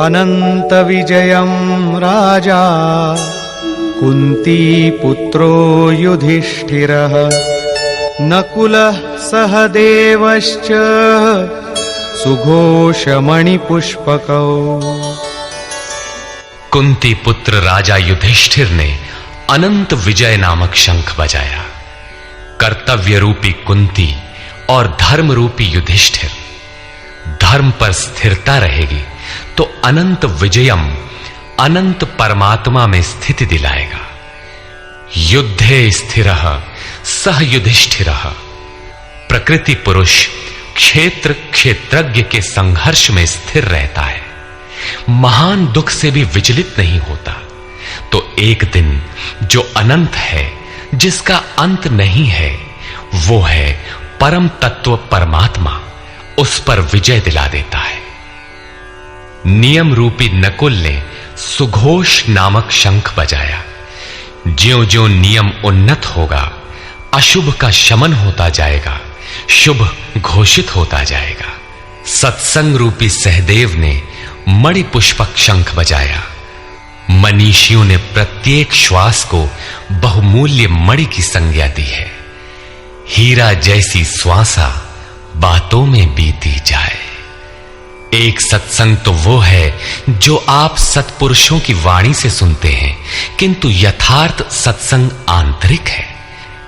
Speaker 2: अनंत विजयम राजा कुंती पुत्रो युधिष्ठिरः नकुलः सहदेवश्च सुघोषमणिपुष्पकौ।
Speaker 1: कुंती पुत्र राजा युधिष्ठिर ने अनंत विजय नामक शंख बजाया। कर्तव्य रूपी कुंती और धर्म रूपी युधिष्ठिर। धर्म पर स्थिरता रहेगी तो अनंत विजयम अनंत परमात्मा में स्थिति दिलाएगा। युद्धे स्थिरः सह युधिष्ठिरः। प्रकृति पुरुष क्षेत्र क्षेत्रज्ञ के संघर्ष में स्थिर रहता है, महान दुख से भी विचलित नहीं होता। तो एक दिन जो अनंत है, जिसका अंत नहीं है, वो है परम तत्व परमात्मा, उस पर विजय दिला देता है। नियम रूपी नकुल ने सुघोष नामक शंख बजाया। ज्यों-ज्यों नियम उन्नत होगा, अशुभ का शमन होता जाएगा, शुभ घोषित होता जाएगा। सत्संग रूपी सहदेव ने मणिपुष्पक शंख बजाया। मनीषियों ने प्रत्येक श्वास को बहुमूल्य मणि की संज्ञा दी है। हीरा जैसी श्वासा बातों में बीती जाए। एक सत्संग तो वो है जो आप सत्पुरुषों की वाणी से सुनते हैं, किंतु यथार्थ सत्संग आंतरिक है।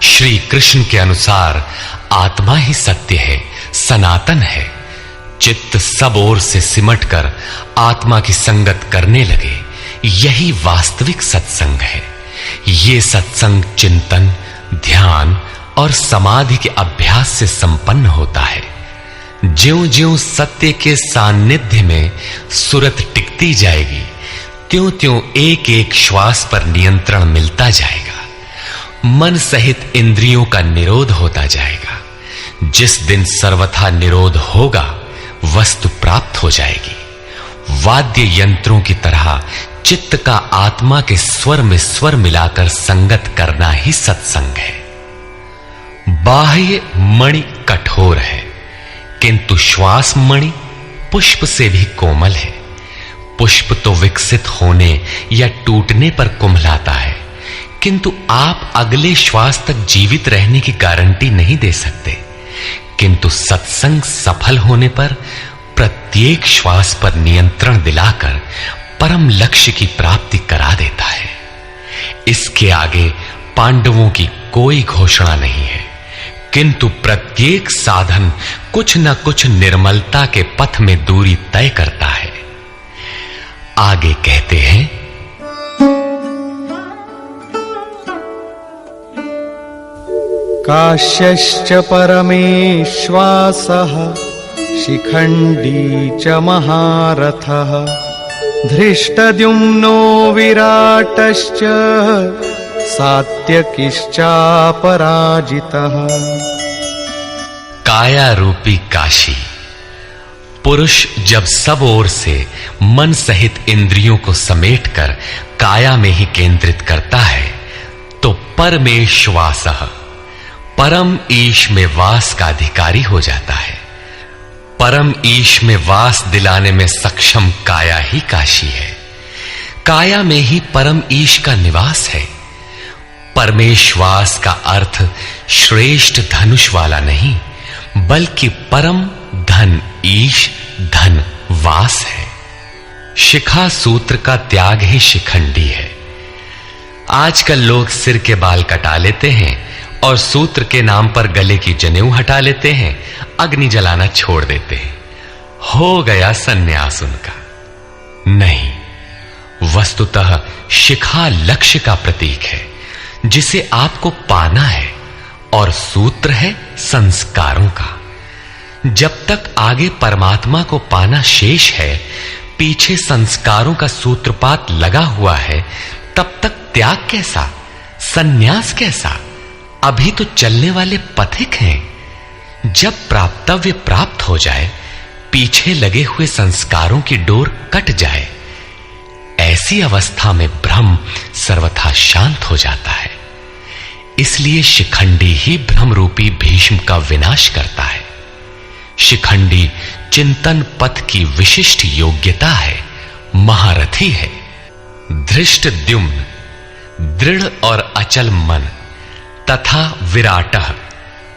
Speaker 1: श्री कृष्ण के अनुसार आत्मा ही सत्य है, सनातन है। चित्त सब ओर से सिमटकर आत्मा की संगत करने लगे, यही वास्तविक सत्संग है। ये सत्संग चिंतन, ध्यान और समाधि के अभ्यास से संपन्न होता है। ज्यों-ज्यों सत्य के सान्निध्य में सुरत टिकती जाएगी, त्यों-त्यों एक-एक श्वास पर नियंत्रण मिलता जाएगा। मन सहित इंद्रियों का निरोध होता जाएगा। जिस दिन सर्वथा निरोध होगा, वस्तु प्राप्त हो जाएगी। वाद्य यंत्रों की तरह चित्त का आत्मा के स्वर में स्वर मिलाकर संगत करना ही सत्संग है। बाह्य मणि कठोर है, किंतु श्वास मणि पुष्प से भी कोमल है। पुष्प तो विकसित होने या टूटने पर कुम्हलाता है, किंतु आप अगले श्वास तक जीवित रहने की गारंटी नहीं दे सकते। किंतु सत्संग सफल होने पर प्रत्येक श्वास पर नियंत्रण दिलाकर परम लक्ष्य की प्राप्ति करा देता है। इसके आगे पांडवों की कोई घोषणा नहीं है, किंतु प्रत्येक साधन कुछ न कुछ निर्मलता के पथ में दूरी तय करता है। आगे कहते हैं,
Speaker 2: काश्यश्च परमेश्वासः शिखण्डी च महारथः धृष्टद्युम्नो विराटश्च सात्यकिश्चापराजितः।
Speaker 1: काया रूपी काशी। पुरुष जब सब ओर से मन सहित इंद्रियों को समेटकर काया में ही केंद्रित करता है, तो परमेश्वासः परम ईश में वास का अधिकारी हो जाता है। परम ईश में वास दिलाने में सक्षम काया ही काशी है। काया में ही परम ईश का निवास है। परमेश्वास का अर्थ श्रेष्ठ धनुष वाला नहीं, बल्कि परम धन ईश धन वास है। शिखा सूत्र का त्याग ही शिखंडी है। आजकल लोग सिर के बाल कटा लेते हैं और सूत्र के नाम पर गले की जनेऊ हटा लेते हैं, अग्नि जलाना छोड़ देते हैं। हो गया सन्यास उनका। नहीं, वस्तुतः शिखा लक्ष्य का प्रतीक है जिसे आपको पाना है, और सूत्र है संस्कारों का। जब तक आगे परमात्मा को पाना शेष है, पीछे संस्कारों का सूत्रपात लगा हुआ है, तब तक त्याग कैसा, सन्यास कैसा? अभी तो चलने वाले पथिक हैं। जब प्राप्तव्य प्राप्त हो जाए, पीछे लगे हुए संस्कारों की डोर कट जाए, ऐसी अवस्था में ब्रह्म सर्वथा शांत हो जाता है। इसलिए शिखंडी ही ब्रह्म रूपी भीष्म का विनाश करता है। शिखंडी चिंतन पथ की विशिष्ट योग्यता है, महारथी है। धृष्टद्युम्न दृढ़ और अचल मन तथा विराटः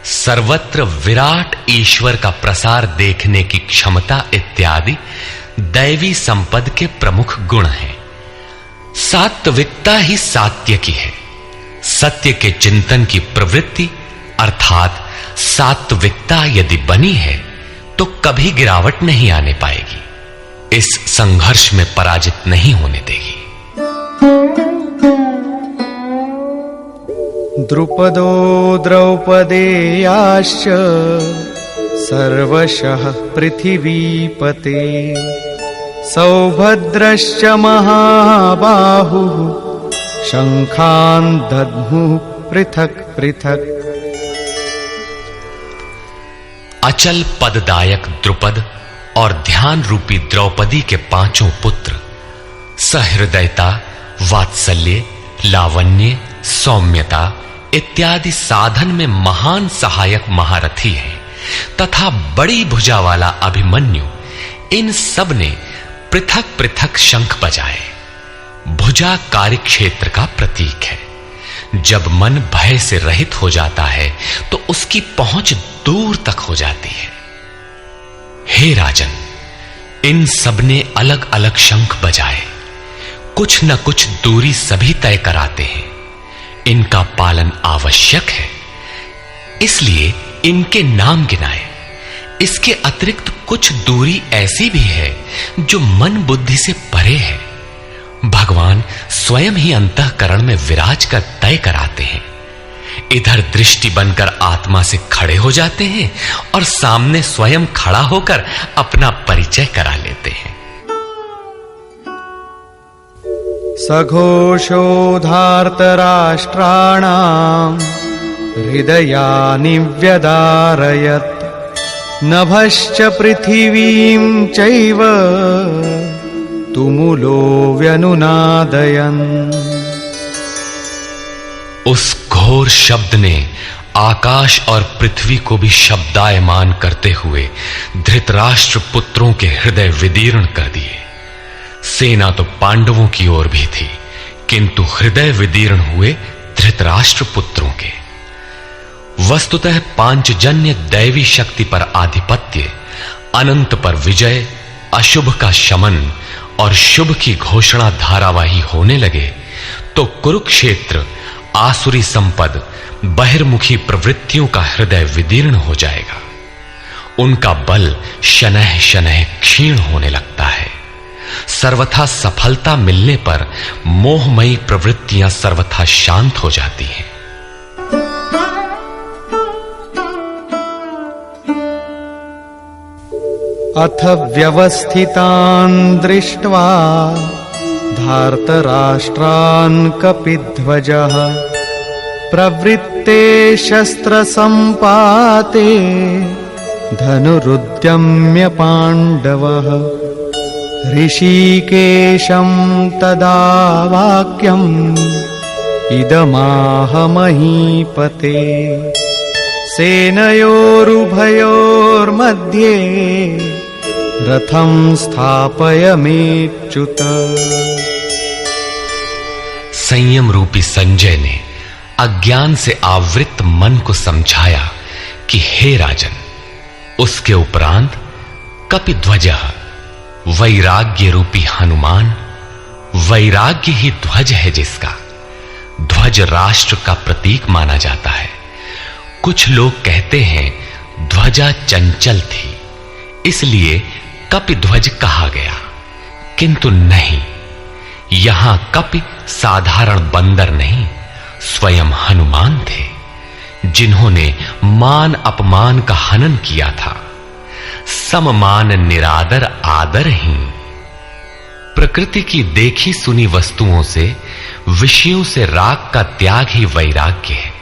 Speaker 1: सर्वत्र विराट ईश्वर का प्रसार देखने की क्षमता इत्यादि दैवी संपद के प्रमुख गुण हैं। सात्विकता ही सात्य की है। सत्य के चिंतन की प्रवृत्ति अर्थात सात्विकता यदि बनी है तो कभी गिरावट नहीं आने पाएगी, इस संघर्ष में पराजित नहीं होने देगी।
Speaker 2: द्रुपदो द्रौपदेयाश्च सर्वशः पृथिवीपते सौभद्रश्च महाबाहुः शंखान् दद्मुः पृथक् पृथक्।
Speaker 1: अचल पददायक द्रुपद और ध्यान रूपी द्रौपदी के पांचों पुत्र सहृदयता, वात्सल्य, लावण्य, सौम्यता इत्यादि साधन में महान सहायक महारथी हैं तथा बड़ी भुजा वाला अभिमन्यु, इन सब ने पृथक पृथक शंख बजाए। भुजा कार्यक्षेत्र का प्रतीक है। जब मन भय से रहित हो जाता है तो उसकी पहुंच दूर तक हो जाती है। हे राजन, इन सब ने अलग अलग शंख बजाए। कुछ न कुछ दूरी सभी तय कराते हैं। इनका पालन आवश्यक है, इसलिए इनके नाम गिनाए। इसके अतिरिक्त कुछ दूरी ऐसी भी है जो मन बुद्धि से परे है। भगवान स्वयं ही अंतःकरण में विराज कर तय कराते हैं। इधर दृष्टि बनकर आत्मा से खड़े हो जाते हैं और सामने स्वयं खड़ा होकर अपना परिचय करा लेते हैं।
Speaker 2: सघोषोधार्तराष्ट्राणाम् हृदयानि व्यदारयत् नभश्च पृथिवीं चैव तुमुलो व्यनुनादयन्।
Speaker 1: उस घोर शब्द ने आकाश और पृथ्वी को भी शब्दायमान करते हुए धृतराष्ट्र पुत्रों के हृदय विदीर्ण कर दिए। सेना तो पांडवों की ओर भी थी, किंतु हृदय विदीर्ण हुए धृतराष्ट्र पुत्रों के। वस्तुतः पांचजन्य दैवी शक्ति पर आधिपत्य, अनंत पर विजय, अशुभ का शमन और शुभ की घोषणा धारावाही होने लगे तो कुरुक्षेत्र आसुरी संपद, बहिर्मुखी प्रवृत्तियों का हृदय विदीर्ण हो जाएगा। उनका बल शनैः शनैः क्षीण होने लगता है। सर्वथा सफलता मिलने पर मोहमयी प्रवृत्तियां सर्वथा शांत हो जाती हैं।
Speaker 2: अथ व्यवस्थितान् दृष्ट्वा धार्तराष्ट्रान् कपिध्वजः प्रवृत्ते शस्त्रसम्पाते धनुरुद्यम्य पाण्डवः ऋषिकेशं तदा वाक्यम् इदमाह महीपते सेनयोरुभयोर्मध्ये रथं स्थापयमेच्युत।
Speaker 1: संयम रूपी संजय ने अज्ञान से आवृत मन को समझाया कि हे राजन, उसके उपरांत कपिध्वजः वैराग्य रूपी हनुमान, वैराग्य ही ध्वज है जिसका, ध्वज राष्ट्र का प्रतीक माना जाता है। कुछ लोग कहते हैं ध्वजा चंचल थी, इसलिए कपिध्वज कहा गया, किंतु नहीं, यहां कपि साधारण बंदर नहीं, स्वयं हनुमान थे, जिन्होंने मान अपमान का हनन किया था। सममान निरादर आदरहीन। प्रकृति की देखी सुनी वस्तुओं से, विषयों से राग का त्याग ही वैराग्य है।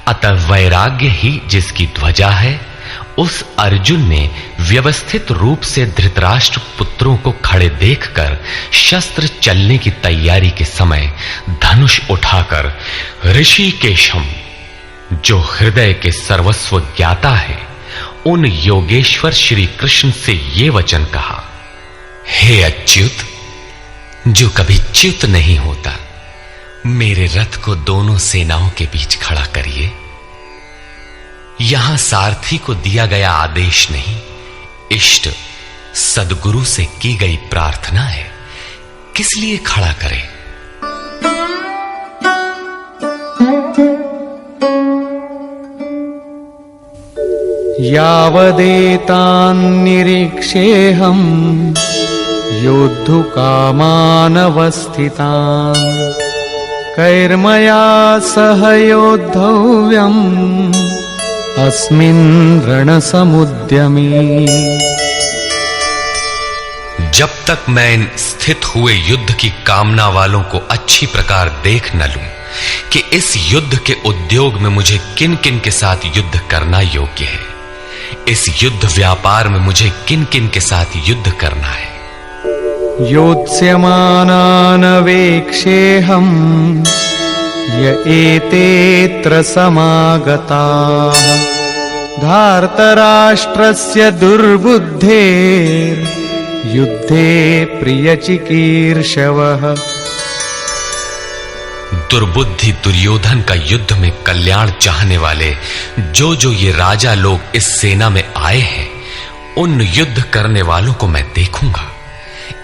Speaker 1: अतः वैराग्य ही जिसकी ध्वजा है, उस अर्जुन ने व्यवस्थित रूप से धृतराष्ट्र पुत्रों को खड़े देखकर शस्त्र चलने की तैयारी के समय धनुष उठाकर ऋषिकेशम, जो हृदय के सर्वस्व ज्ञाता है, उन योगेश्वर श्री कृष्ण से ये वचन कहा, हे अच्युत, जो कभी च्युत नहीं होता, मेरे रथ को दोनों सेनाओं के बीच खड़ा करिए। यहां सारथी को दिया गया आदेश नहीं, इष्ट सदगुरु से की गई प्रार्थना है, किस लिए खड़ा करें?
Speaker 2: यावदेतान्निरीक्षेऽहम् योद्धुकामानवस्थितान् कैर्मया सह योद्धव्यम् अस्मिन् रणसमुद्यमे।
Speaker 1: जब तक मैं इन स्थित हुए युद्ध की कामना वालों को अच्छी प्रकार देख न लूं कि इस युद्ध के उद्योग में मुझे किन किन के साथ युद्ध करना योग्य है, इस युद्ध व्यापार में मुझे किन किन के साथ युद्ध करना है।
Speaker 2: योत्स्यमानानवेक्षेऽहम् य एतेऽत्र समागताः धार्तराष्ट्रस्य दुर्बुद्धेर्युद्धे प्रियचिकीर्षवः।
Speaker 1: दुर्बुद्धि दुर्योधन का युद्ध में कल्याण चाहने वाले जो जो ये राजा लोग इस सेना में आए हैं, उन युद्ध करने वालों को मैं देखूंगा,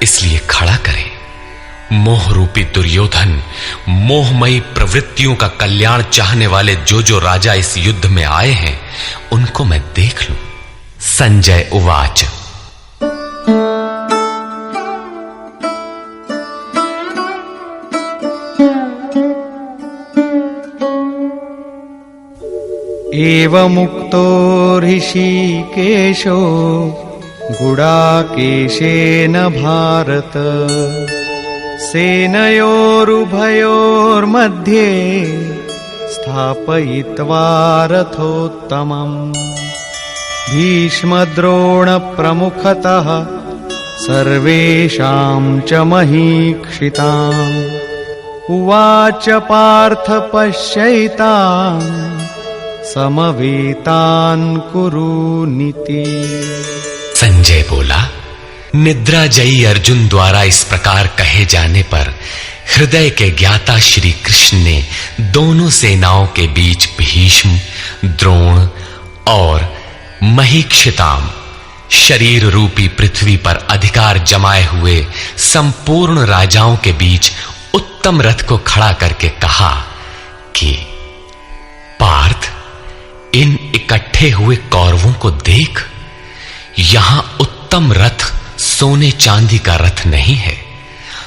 Speaker 1: इसलिए खड़ा करें। मोह रूपी दुर्योधन, मोहमयी प्रवृत्तियों का कल्याण चाहने वाले जो जो राजा इस युद्ध में आए हैं, उनको मैं देख लूं। संजय उवाच,
Speaker 2: एवमुक्तो ऋषिकेशो गुडाकेशेन भारत सेनयोरुभयोर्मध्ये स्थापयित्वा रथोत्तमम् भीष्मद्रोणप्रमुखतः सर्वेषां च महीक्षिताम् उवाच पार्थ पश्यैतान् समवेतान् कुरुनीति।
Speaker 1: संजय बोला, निद्राजयी अर्जुन द्वारा इस प्रकार कहे जाने पर हृदय के ज्ञाता श्री कृष्ण ने दोनों सेनाओं के बीच भीष्म, द्रोण और महीक्षिताम शरीर रूपी पृथ्वी पर अधिकार जमाए हुए संपूर्ण राजाओं के बीच उत्तम रथ को खड़ा करके कहा कि पार्थ, इन इकट्ठे हुए कौरवों को देख, यहां उत्तम रथ सोने चांदी का रथ नहीं है।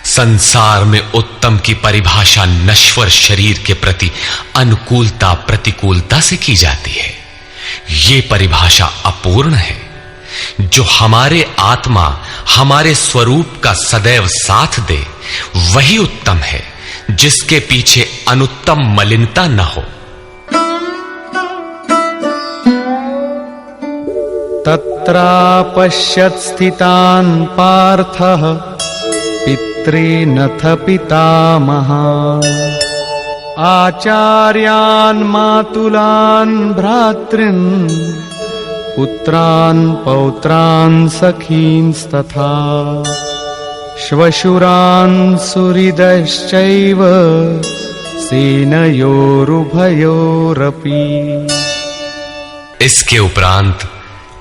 Speaker 1: संसार में उत्तम की परिभाषा नश्वर शरीर के प्रति अनुकूलता प्रतिकूलता से की जाती है। ये परिभाषा अपूर्ण है। जो हमारे आत्मा, हमारे स्वरूप का सदैव साथ दे, वही उत्तम है, जिसके पीछे अनुत्तम मलिनता न हो।
Speaker 2: तत्रापश्यत् स्थितान् पार्थः पितॄनथ पितामहान् आचार्यान् मातुलान् भ्रातॄन् पुत्रान् पौत्रान् सखींस्तथा श्वशुरान् सुहृदश्चैव सेनयोरुभयोरपि।
Speaker 1: इसके उपरांत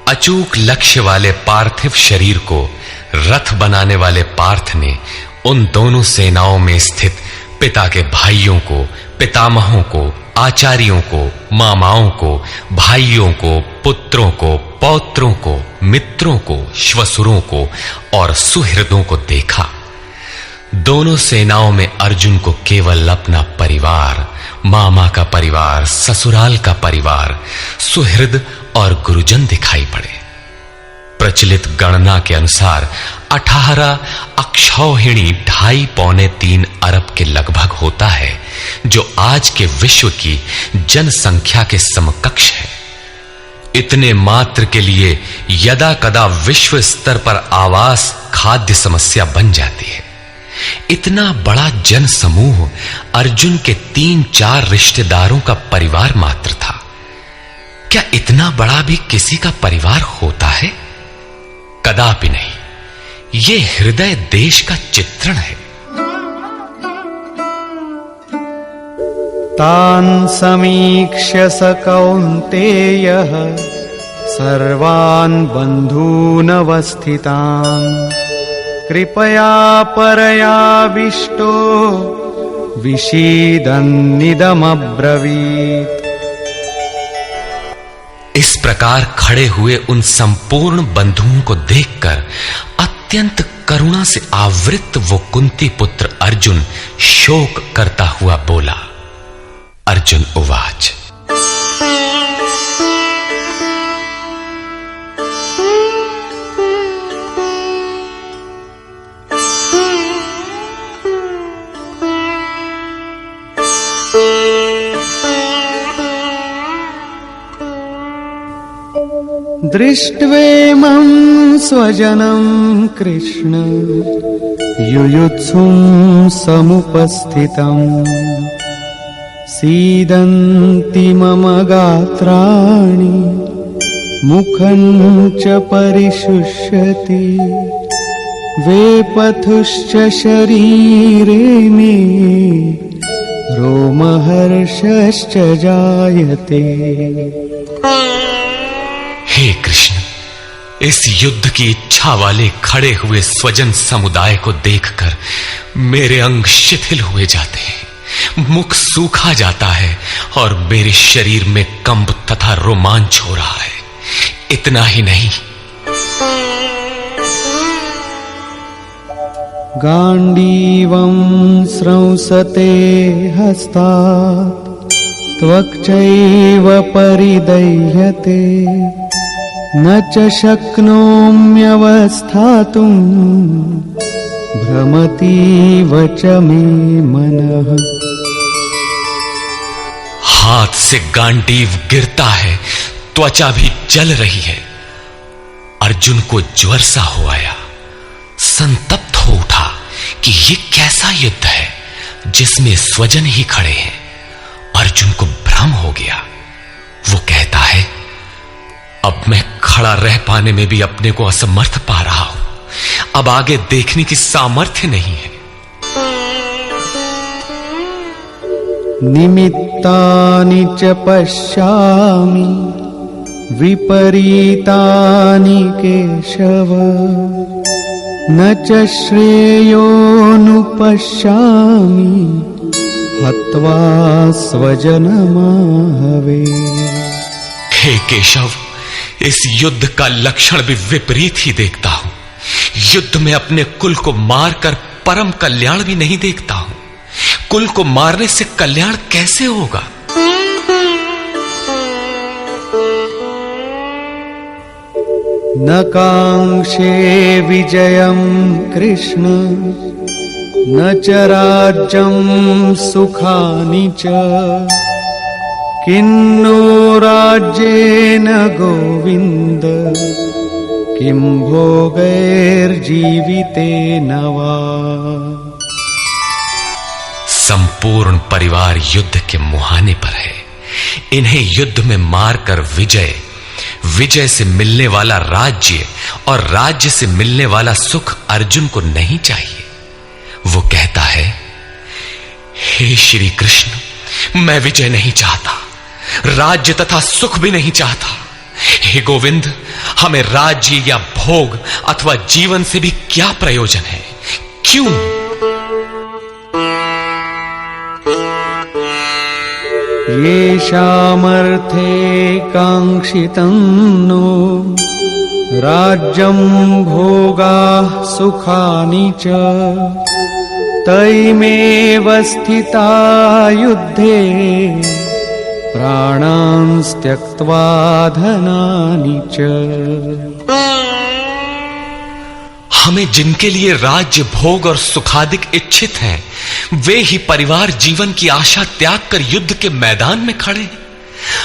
Speaker 1: अचूक लक्ष्य वाले पार्थिव शरीर को रथ बनाने वाले पार्थ ने उन दोनों सेनाओं में स्थित पिता के भाइयों को, पितामहों को, आचार्यों को, मामाओं को, भाइयों को, पुत्रों को, पौत्रों को, मित्रों को, श्वसुरों को और सुहृदों को देखा। दोनों सेनाओं में अर्जुन को केवल अपना परिवार, मामा का परिवार, ससुराल का परिवार, सुहृद और गुरुजन दिखाई पड़े। प्रचलित गणना के अनुसार 18 अक्षौहिणी 2.5-3 अरब के लगभग होता है, जो आज के विश्व की जनसंख्या के समकक्ष है। इतने मात्र के लिए यदा कदा विश्व स्तर पर आवास, खाद्य समस्या बन जाती है। इतना बड़ा जन समूह अर्जुन के 3-4 रिश्तेदारों का परिवार मात्र था। क्या इतना बड़ा भी किसी का परिवार होता है? कदापि नहीं। ये हृदय देश का चित्रण है।
Speaker 2: तान् समीक्ष्य स कौन्तेयः सर्वान् बन्धूनवस्थितान् कृपया परयाविष्टो विषीदन्निदमब्रवीत्।
Speaker 1: इस प्रकार खड़े हुए उन संपूर्ण बंधुओं को देखकर अत्यंत करुणा से आवृत वो कुंती पुत्र अर्जुन शोक करता हुआ बोला। अर्जुन उवाच।
Speaker 2: दृष्ट्वेमं स्वजनं कृष्ण युयुत्सुं समुपस्थितम् सीदन्ति मम गात्राणि मुखं च परिशुष्यति वेपथुश्च शरीरे मे रोमहर्षश्च जायते।
Speaker 1: हे कृष्ण, इस युद्ध की इच्छा वाले खड़े हुए स्वजन समुदाय को देखकर मेरे अंग शिथिल हुए जाते हैं, मुख सूखा जाता है और मेरे शरीर में कंप तथा रोमांच हो रहा है। इतना ही नहीं,
Speaker 2: गांडीवं स्रंसते हस्तात् त्वक्चैव परिदह्यते न च शक्नोम्यवस्थातुं भ्रमतीव च मे मनः।
Speaker 1: हाथ से गांडीव गिरता है, त्वचा भी जल रही है। अर्जुन को ज्वर सा हो आया, संतप्त हो उठा कि ये कैसा युद्ध है जिसमें स्वजन ही खड़े हैं। अर्जुन को भ्रम हो गया। वो कहता है, अब मैं खड़ा रह पाने में भी अपने को असमर्थ पा रहा हूं। अब आगे देखने की सामर्थ्य नहीं है।
Speaker 2: निमित्तानि च पश्यामि विपरीतानि केशव न च श्रेयोनुपश्यामि हत्वा स्वजनमाहवे।
Speaker 1: हे केशव, इस युद्ध का लक्षण भी विपरीत ही देखता हूं। युद्ध में अपने कुल को मारकर परम कल्याण भी नहीं देखता हूं। कुल को मारने से कल्याण कैसे होगा?
Speaker 2: न कांक्षे विजयं कृष्ण न च राज्यं सुखानि च किन्नो राज्येन गोविन्द किं भोगैर्जीवितेन वा।
Speaker 1: संपूर्ण परिवार युद्ध के मुहाने पर है। इन्हें युद्ध में मारकर विजय से मिलने वाला राज्य और राज्य से मिलने वाला सुख अर्जुन को नहीं चाहिए। वो कहता है, हे श्री कृष्ण, मैं विजय नहीं चाहता, राज्य तथा सुख भी नहीं चाहता। हे गोविंद, हमें राज्य या भोग अथवा जीवन से भी क्या प्रयोजन है? क्यों?
Speaker 2: येषामर्थे काङ्क्षितं नो राज्यं भोगाः सुखानि च तैमेव स्थिता युद्धे प्राणान् त्यक्त्वा धनानि च।
Speaker 1: हमें जिनके लिए राज्य भोग और सुखादिक इच्छित हैं, वे ही परिवार जीवन की आशा त्याग कर युद्ध के मैदान में खड़े हैं।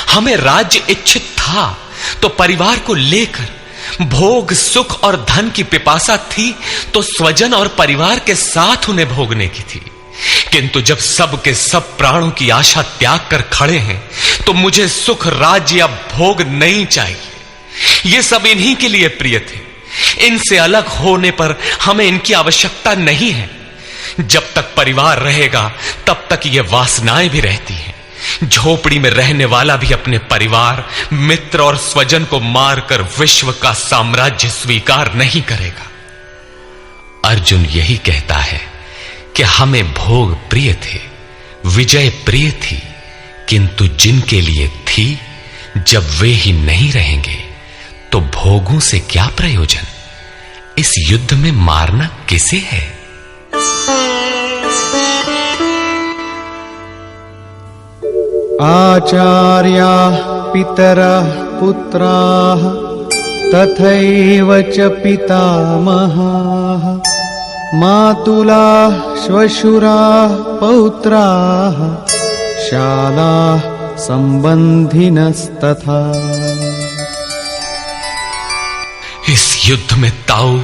Speaker 1: हमें राज्य इच्छित था तो परिवार को लेकर भोग सुख और धन की पिपासा थी तो स्वजन और परिवार के साथ उन्हें भोगने की थी। किंतु जब सब के सब प्राणों की आशा त्याग कर खड़े हैं तो मुझे सुख राज्य या भोग नहीं चाहिए। ये सब इन्हीं के लिए प्रिय थे। इनसे अलग होने पर हमें इनकी आवश्यकता नहीं है। जब तक परिवार रहेगा तब तक ये वासनाएं भी रहती हैं। झोपड़ी में रहने वाला भी अपने परिवार, मित्र और स्वजन को मारकर विश्व का साम्राज्य स्वीकार नहीं करेगा। अर्जुन यही कहता है कि हमें भोग प्रिय थे, विजय प्रिय थी, किंतु जिनके लिए थी, जब वे ही नहीं रहेंगे तो भोगों से क्या प्रयोजन? इस युद्ध में मारना किसे है?
Speaker 2: आचार्याः पितरः पुत्राः तथैव च पितामहाः मातुलाः श्वशुराः पौत्राः शालाः संबंधिनस्तथा।
Speaker 1: इस युद्ध में ताऊ,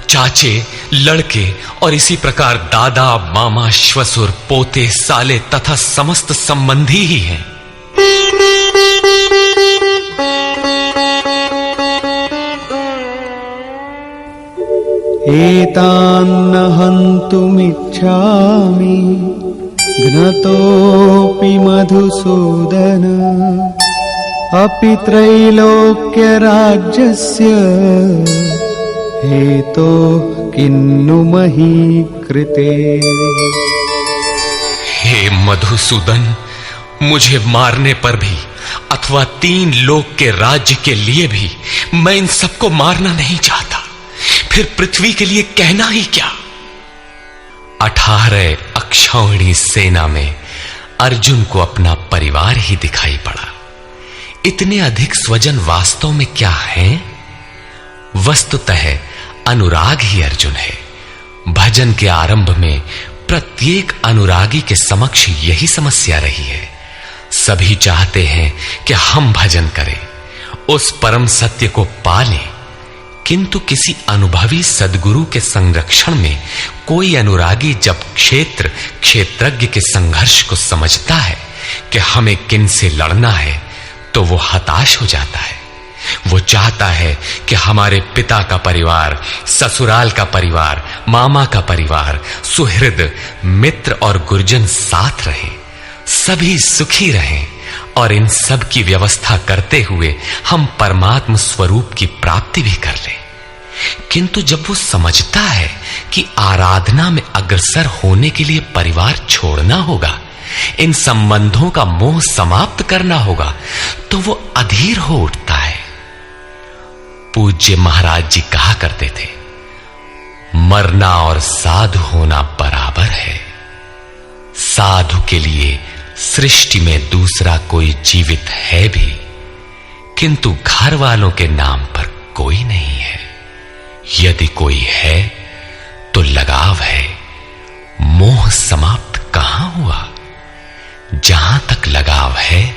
Speaker 1: चाचे, लड़के और इसी प्रकार दादा, मामा, श्वसुर, पोते, साले तथा समस्त संबंधी ही हैं।
Speaker 2: एतान्न हन्तुमिच्छामि घ्नतोऽपि मधुसूदन अपि त्रैलोक्य राज्यस्य हेतो किन्नु मही कृते।
Speaker 1: हे मधुसूदन, मुझे मारने पर भी अथवा 3 लोक के राज्य के लिए भी मैं इन सबको मारना नहीं चाहता। फिर पृथ्वी के लिए कहना ही क्या? 18 अक्षौहिणी सेना में अर्जुन को अपना परिवार ही दिखाई पड़ा। इतने अधिक स्वजन वास्तव में क्या हैं? वस्तुतः अनुराग ही अर्जुन है। भजन के आरंभ में प्रत्येक अनुरागी के समक्ष यही समस्या रही है। सभी चाहते हैं कि हम भजन करें, उस परम सत्य को पालें, किंतु किसी अनुभवी सद्गुरु के संरक्षण में कोई अनुरागी जब क्षेत्रज्ञ के संघर्ष को समझता है कि हमें किन से लड़ना है तो वो हताश हो जाता है। वो चाहता है कि हमारे पिता का परिवार, ससुराल का परिवार, मामा का परिवार, सुहृद, मित्र और गुरुजन साथ रहे, सभी सुखी रहें और इन सब की व्यवस्था करते हुए हम परमात्म स्वरूप की प्राप्ति भी कर लें। किंतु जब वो समझता है कि आराधना में अग्रसर होने के लिए परिवार छोड़ना होगा, इन संबंधों का मोह समाप्त करना होगा, तो वो अधीर हो उठता है। पूज्य महाराज जी कहा करते थे, मरना और साधु होना बराबर है। साधु के लिए सृष्टि में दूसरा कोई जीवित है भी, किंतु घर वालों के नाम पर कोई नहीं है। यदि कोई है तो लगाव है, मोह समाप्त कहां हुआ? जहां तक लगाव है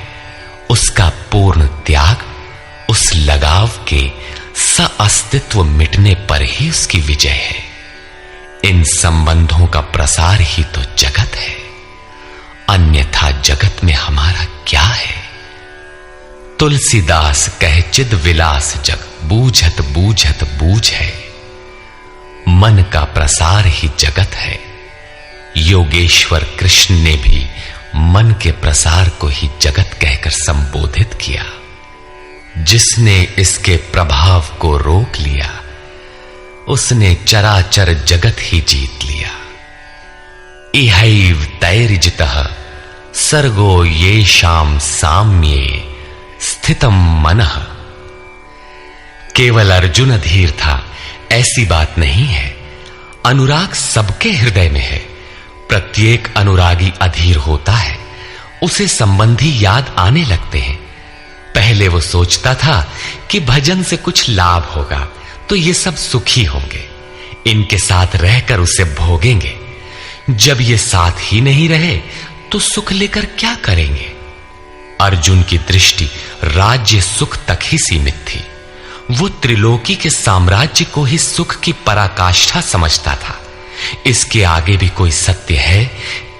Speaker 1: उसका पूर्ण त्याग, उस लगाव के अस्तित्व मिटने पर ही उसकी विजय है। इन संबंधों का प्रसार ही तो जगत है। अन्यथा जगत में हमारा क्या है। तुलसीदास कहे चिद विलास जग, बूझत बूझत बूझ है। मन का प्रसार ही जगत है। योगेश्वर कृष्ण ने भी मन के प्रसार को ही जगत कहकर संबोधित किया। जिसने इसके प्रभाव को रोक लिया, उसने चराचर जगत ही जीत लिया। इहैव तैर्जितः सर्गो येषां साम्ये स्थितम मनः। केवल अर्जुन अधीर था ऐसी बात नहीं है। अनुराग सबके हृदय में है। प्रत्येक अनुरागी अधीर होता है, उसे संबंधी याद आने लगते हैं। पहले वो सोचता था कि भजन से कुछ लाभ होगा तो ये सब सुखी होंगे, इनके साथ रहकर उसे भोगेंगे। जब ये साथ ही नहीं रहे तो सुख लेकर क्या करेंगे। अर्जुन की दृष्टि राज्य सुख तक ही सीमित थी। वो त्रिलोकी के साम्राज्य को ही सुख की पराकाष्ठा समझता था। इसके आगे भी कोई सत्य है,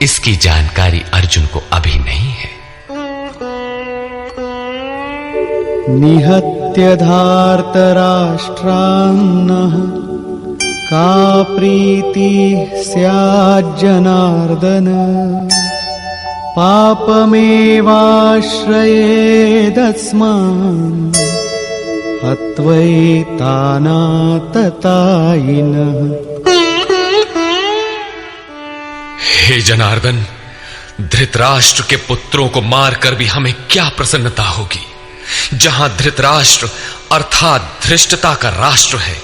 Speaker 1: इसकी जानकारी अर्जुन को अभी नहीं है।
Speaker 2: निहत्य धार्तराष्ट्रान्नः का प्रीति स्याज्जनार्दन। पापमेवाश्रयेदस्मान् हत्वैतानाततायिनः।
Speaker 1: हे जनार्दन, धृतराष्ट्र के पुत्रों को मारकर भी हमें क्या प्रसन्नता होगी। जहां धृतराष्ट्र अर्थात धृष्टता का राष्ट्र है,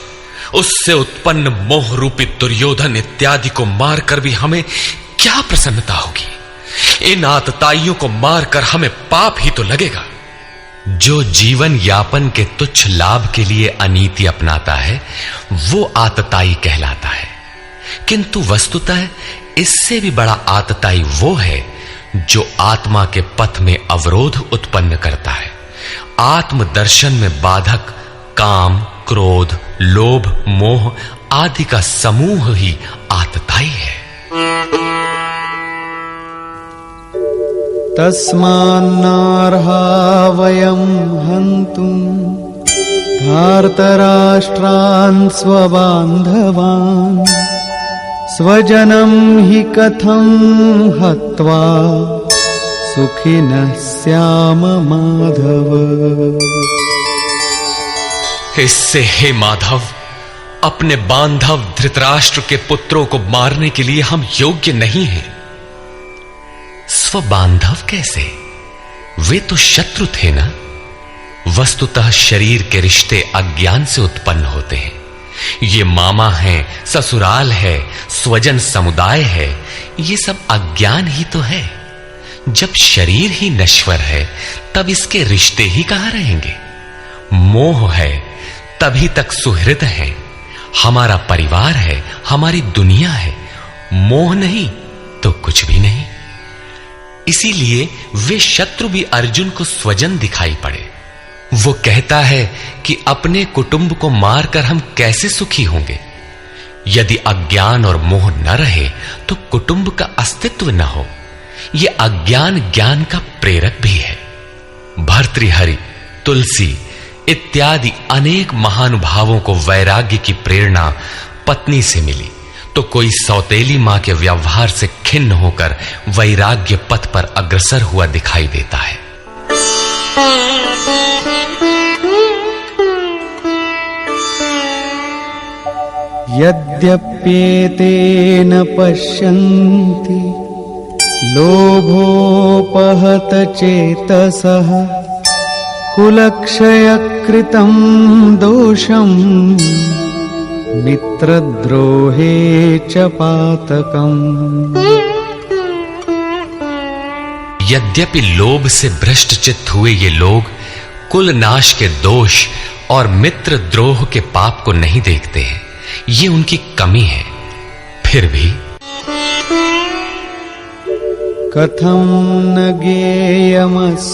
Speaker 1: उससे उत्पन्न मोह रूपी दुर्योधन इत्यादि को मारकर भी हमें क्या प्रसन्नता होगी। इन आतताइयों को मारकर हमें पाप ही तो लगेगा। जो जीवन यापन के तुच्छ लाभ के लिए अनीति अपनाता है वो आतताई कहलाता है। किंतु वस्तुतः इससे भी बड़ा आतताई वो है जो आत्मा के पथ में अवरोध उत्पन्न करता है। आत्मदर्शन में बाधक काम, क्रोध, लोभ, मोह आदि का समूह ही आतताई है।
Speaker 2: तस्मान्नार्हा वयं हन्तुं धार्तराष्ट्रान् स्वबान्धवान्। स्वजनं हि कथं हत्वा सुखिनः स्याम माधव।
Speaker 1: इससे हे माधव, अपने बांधव धृतराष्ट्र के पुत्रों को मारने के लिए हम योग्य नहीं हैं। स्वबांधव कैसे? वे तो शत्रु थे ना। वस्तुतः शरीर के रिश्ते अज्ञान से उत्पन्न होते हैं। ये मामा है, ससुराल है, स्वजन समुदाय है, ये सब अज्ञान ही तो है। जब शरीर ही नश्वर है तब इसके रिश्ते ही कहां रहेंगे। मोह है तभी तक सुहृद है, हमारा परिवार है, हमारी दुनिया है। मोह नहीं तो कुछ भी नहीं। इसीलिए वे शत्रु भी अर्जुन को स्वजन दिखाई पड़े। वो कहता है कि अपने कुटुंब को मारकर हम कैसे सुखी होंगे। यदि अज्ञान और मोह न रहे तो कुटुंब का अस्तित्व न हो। यह अज्ञान ज्ञान का प्रेरक भी है। भर्तृहरि, तुलसी इत्यादि अनेक महानुभावों को वैराग्य की प्रेरणा पत्नी से मिली, तो कोई सौतेली मां के व्यवहार से खिन्न होकर वैराग्य पथ पर अग्रसर हुआ दिखाई देता है।
Speaker 2: यद्यप्येतेन पश्यन्ति लोभोपहत चेतसः कुलक्षयकृतं दोषं मित्रद्रोहे च पातकम्।
Speaker 1: यद्यपि लोभ से भ्रष्ट चित्त हुए ये लोग कुल नाश के दोष और मित्र द्रोह के पाप को नहीं देखते हैं। ये उनकी कमी है। फिर भी
Speaker 2: कथं न ज्ञेयमस्माभिः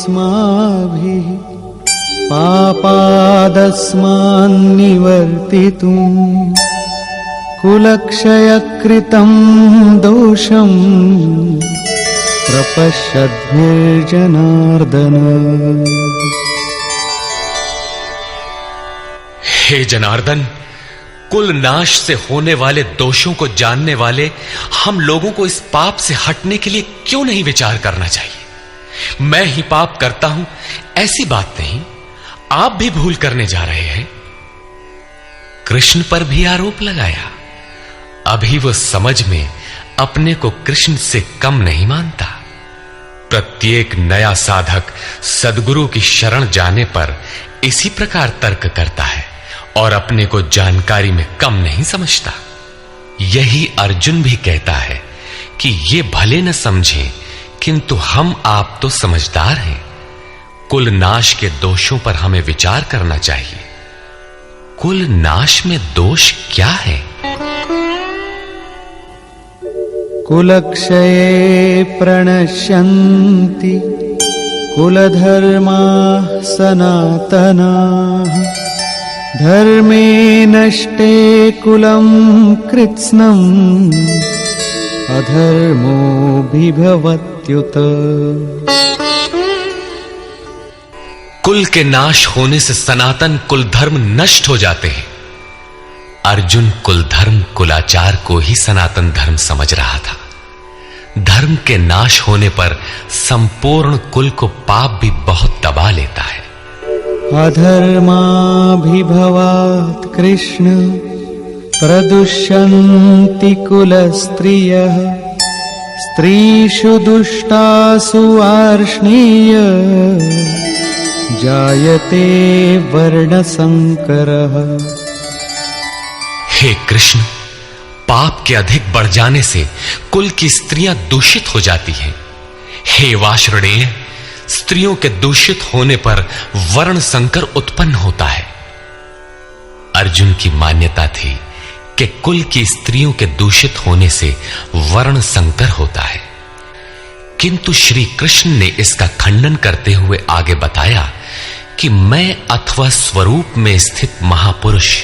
Speaker 2: पापादस्मान्निवर्तितुं कुलक्षयकृतं दोषं प्रपश्यद्भिर्जनार्दन।
Speaker 1: हे जनार्दन, कुल नाश से होने वाले दोषों को जानने वाले हम लोगों को इस पाप से हटने के लिए क्यों नहीं विचार करना चाहिए? मैं ही पाप करता हूं ऐसी बात नहीं, आप भी भूल करने जा रहे हैं। कृष्ण पर भी आरोप लगाया। अभी वो समझ में अपने को कृष्ण से कम नहीं मानता। प्रत्येक नया साधक सद्गुरु की शरण जाने पर इसी प्रकार तर्क करता है और अपने को जानकारी में कम नहीं समझता। यही अर्जुन भी कहता है कि ये भले न समझें, किंतु हम आप तो समझदार हैं। कुल नाश के दोषों पर हमें विचार करना चाहिए। कुल नाश में दोष क्या है?
Speaker 2: कुलक्षये प्रणश्यन्ति कुलधर्माः सनातनाः। धर्मे नष्टे कुलं कृत्स्नम् अधर्मोऽभिभवत्युत।
Speaker 1: कुल के नाश होने से सनातन कुल धर्म नष्ट हो जाते हैं। अर्जुन कुल धर्म कुलाचार को ही सनातन धर्म समझ रहा था। धर्म के नाश होने पर संपूर्ण कुल को पाप भी बहुत दबा लेता है।
Speaker 2: अधर्माभिभवात् कृष्ण प्रदुष्यन्ति कुलस्त्रियः। स्त्रीषु दुष्टासु वार्ष्णेय जायते वर्णसंकरः।
Speaker 1: हे कृष्ण, पाप के अधिक बढ़ जाने से कुल की स्त्रियां दूषित हो जाती हैं। हे वार्ष्णेय, स्त्रियों के दूषित होने पर वर्ण संकर उत्पन्न होता है। अर्जुन की मान्यता थी कि कुल की स्त्रियों के दूषित होने से वर्ण संकर होता है, किंतु श्री कृष्ण ने इसका खंडन करते हुए आगे बताया कि मैं अथवा स्वरूप में स्थित महापुरुष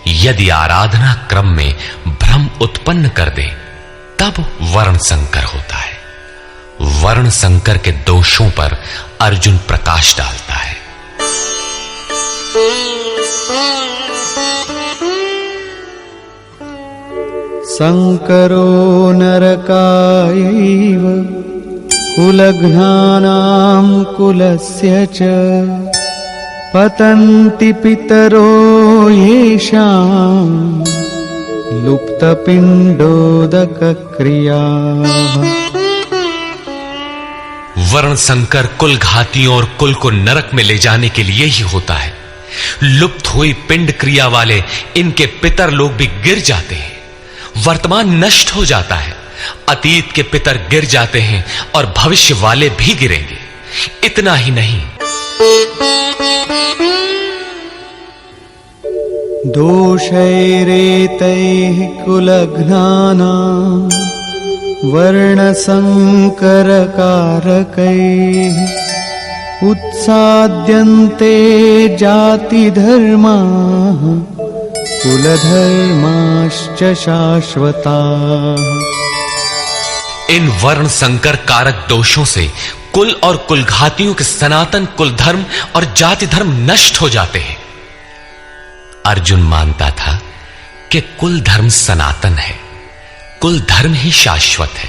Speaker 1: यदि आराधना क्रम में भ्रम उत्पन्न कर दे तब वर्ण संकर होता है। वर्ण संकर के दोषों पर अर्जुन प्रकाश डालता है।
Speaker 2: संकरो नरकायैव कुलघ्नानां कुलस्य च। पतन्ति पितरो येषां लुप्तपिण्डोदकक्रियाः।
Speaker 1: वर्ण संकर कुल घातियों और कुल को नरक में ले जाने के लिए ही होता है। लुप्त हुई पिंड क्रिया वाले इनके पितर लोग भी गिर जाते हैं। वर्तमान नष्ट हो जाता है, अतीत के पितर गिर जाते हैं और भविष्य वाले भी गिरेंगे। इतना ही नहीं,
Speaker 2: दोषैरेतैः कुलघ्नानां वर्णसंकरकारकैः उत्साद्यन्ते जातिधर्माः कुलधर्माश्च शाश्वताः।
Speaker 1: इन वर्ण संकर कारक दोषों से कुल और कुलघातियों के सनातन कुल धर्म और जाति धर्म नष्ट हो जाते हैं। अर्जुन मानता था कि कुल धर्म सनातन है, कुल धर्म ही शाश्वत है,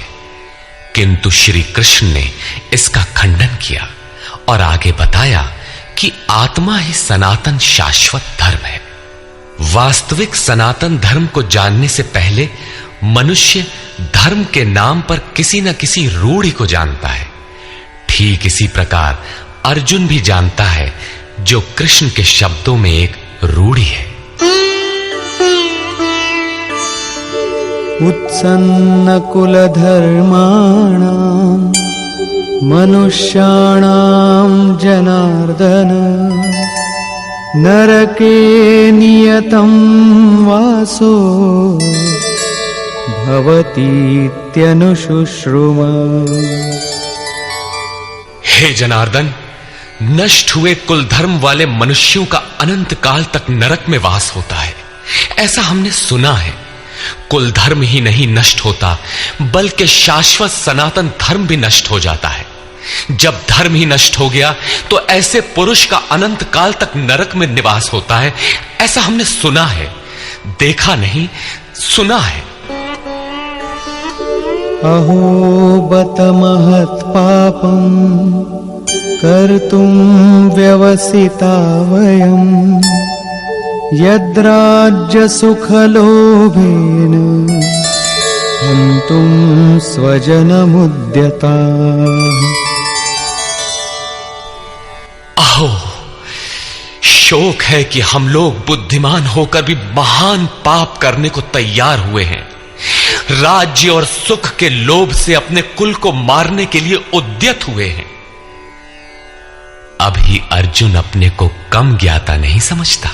Speaker 1: किंतु श्री कृष्ण ने इसका खंडन किया और आगे बताया कि आत्मा ही सनातन शाश्वत धर्म है। वास्तविक सनातन धर्म को जानने से पहले मनुष्य धर्म के नाम पर किसी न किसी रूढ़ि को जानता है। ठीक इसी प्रकार अर्जुन भी जानता है जो कृष्ण के शब्दों में एक रूढ़ि है।
Speaker 2: उत्सन्न कुलधर्माणां मनुष्याणां जनार्दन। नरके नियतं वासो भवतीत्यनुशुश्रुम।
Speaker 1: हे जनार्दन, नष्ट हुए कुल धर्म वाले मनुष्यों का अनंत काल तक नरक में वास होता है, ऐसा हमने सुना है। कुल धर्म ही नहीं नष्ट होता, बल्कि शाश्वत सनातन धर्म भी नष्ट हो जाता है। जब धर्म ही नष्ट हो गया तो ऐसे पुरुष का अनंत काल तक नरक में निवास होता है। ऐसा हमने सुना है, देखा नहीं, सुना है।
Speaker 2: अहो बत महत् पापम् कर्तुं व्यवसिता वयम् यद्राज्य सुखलोभेन हन्तुं स्वजनमुद्यताः।
Speaker 1: अहो, शोक है कि हम लोग बुद्धिमान होकर भी महान पाप करने को तैयार हुए हैं। राज्य और सुख के लोभ से अपने कुल को मारने के लिए उद्यत हुए हैं। अभी अर्जुन अपने को कम ज्ञाता नहीं समझता।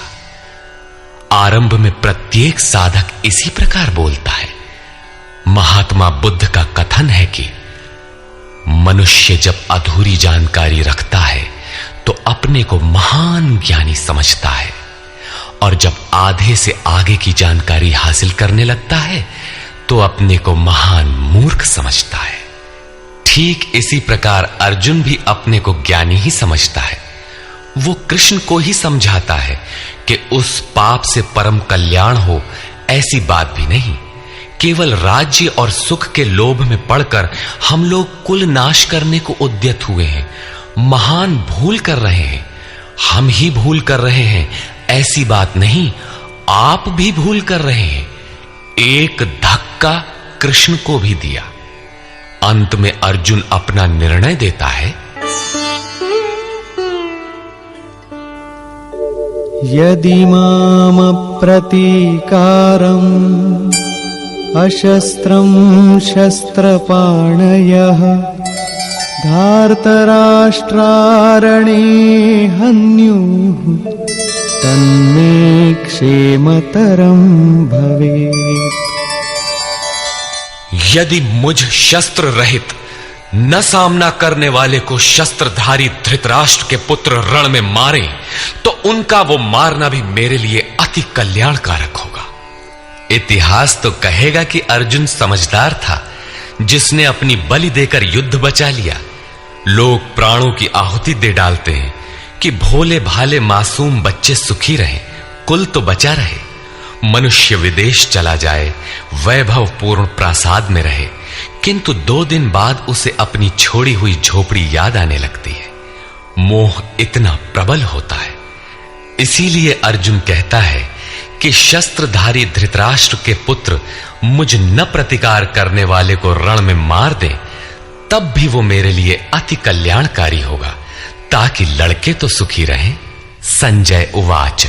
Speaker 1: आरंभ में प्रत्येक साधक इसी प्रकार बोलता है। महात्मा बुद्ध का कथन है कि मनुष्य जब अधूरी जानकारी रखता है तो अपने को महान ज्ञानी समझता है, और जब आधे से आगे की जानकारी हासिल करने लगता है तो अपने को महान मूर्ख समझता है। ठीक इसी प्रकार अर्जुन भी अपने को ज्ञानी ही समझता है। वो कृष्ण को ही समझाता है कि उस पाप से परम कल्याण हो, ऐसी बात भी नहीं। केवल राज्य और सुख के लोभ में पड़कर हम लोग कुल नाश करने को उद्यत हुए हैं। महान भूल कर रहे हैं। हम ही भूल कर रहे हैं, ऐसी बात नहीं, आप भी भूल कर रहे हैं। एक धक्का कृष्ण को भी दिया। अंत में अर्जुन अपना निर्णय देता है।
Speaker 2: यदि माम प्रतीकारम् अशस्त्रं शस्त्रपाणयः धार्तराष्ट्रारणे हन्युः तन्मे क्षेमतरं भवेत्।
Speaker 1: यदि मुझ शस्त्र रहित न सामना करने वाले को शस्त्रधारी धृतराष्ट्र के पुत्र रण में मारे तो उनका वो मारना भी मेरे लिए अति कल्याणकारक होगा। इतिहास तो कहेगा कि अर्जुन समझदार था, जिसने अपनी बलि देकर युद्ध बचा लिया। लोग प्राणों की आहुति दे डालते हैं कि भोले भाले मासूम बच्चे सुखी रहें, कुल तो बचा रहे। मनुष्य विदेश चला जाए, वैभव पूर्ण प्रासाद में रहे, किंतु 2 दिन बाद उसे अपनी छोड़ी हुई झोपड़ी याद आने लगती है। मोह इतना प्रबल होता है। इसीलिए अर्जुन कहता है कि शस्त्रधारी धृतराष्ट्र के पुत्र मुझ न प्रतिकार करने वाले को रण में मार दे, तब भी वो मेरे लिए अति कल्याणकारी होगा, ताकि लड़के तो सुखी रहें। संजय उवाच।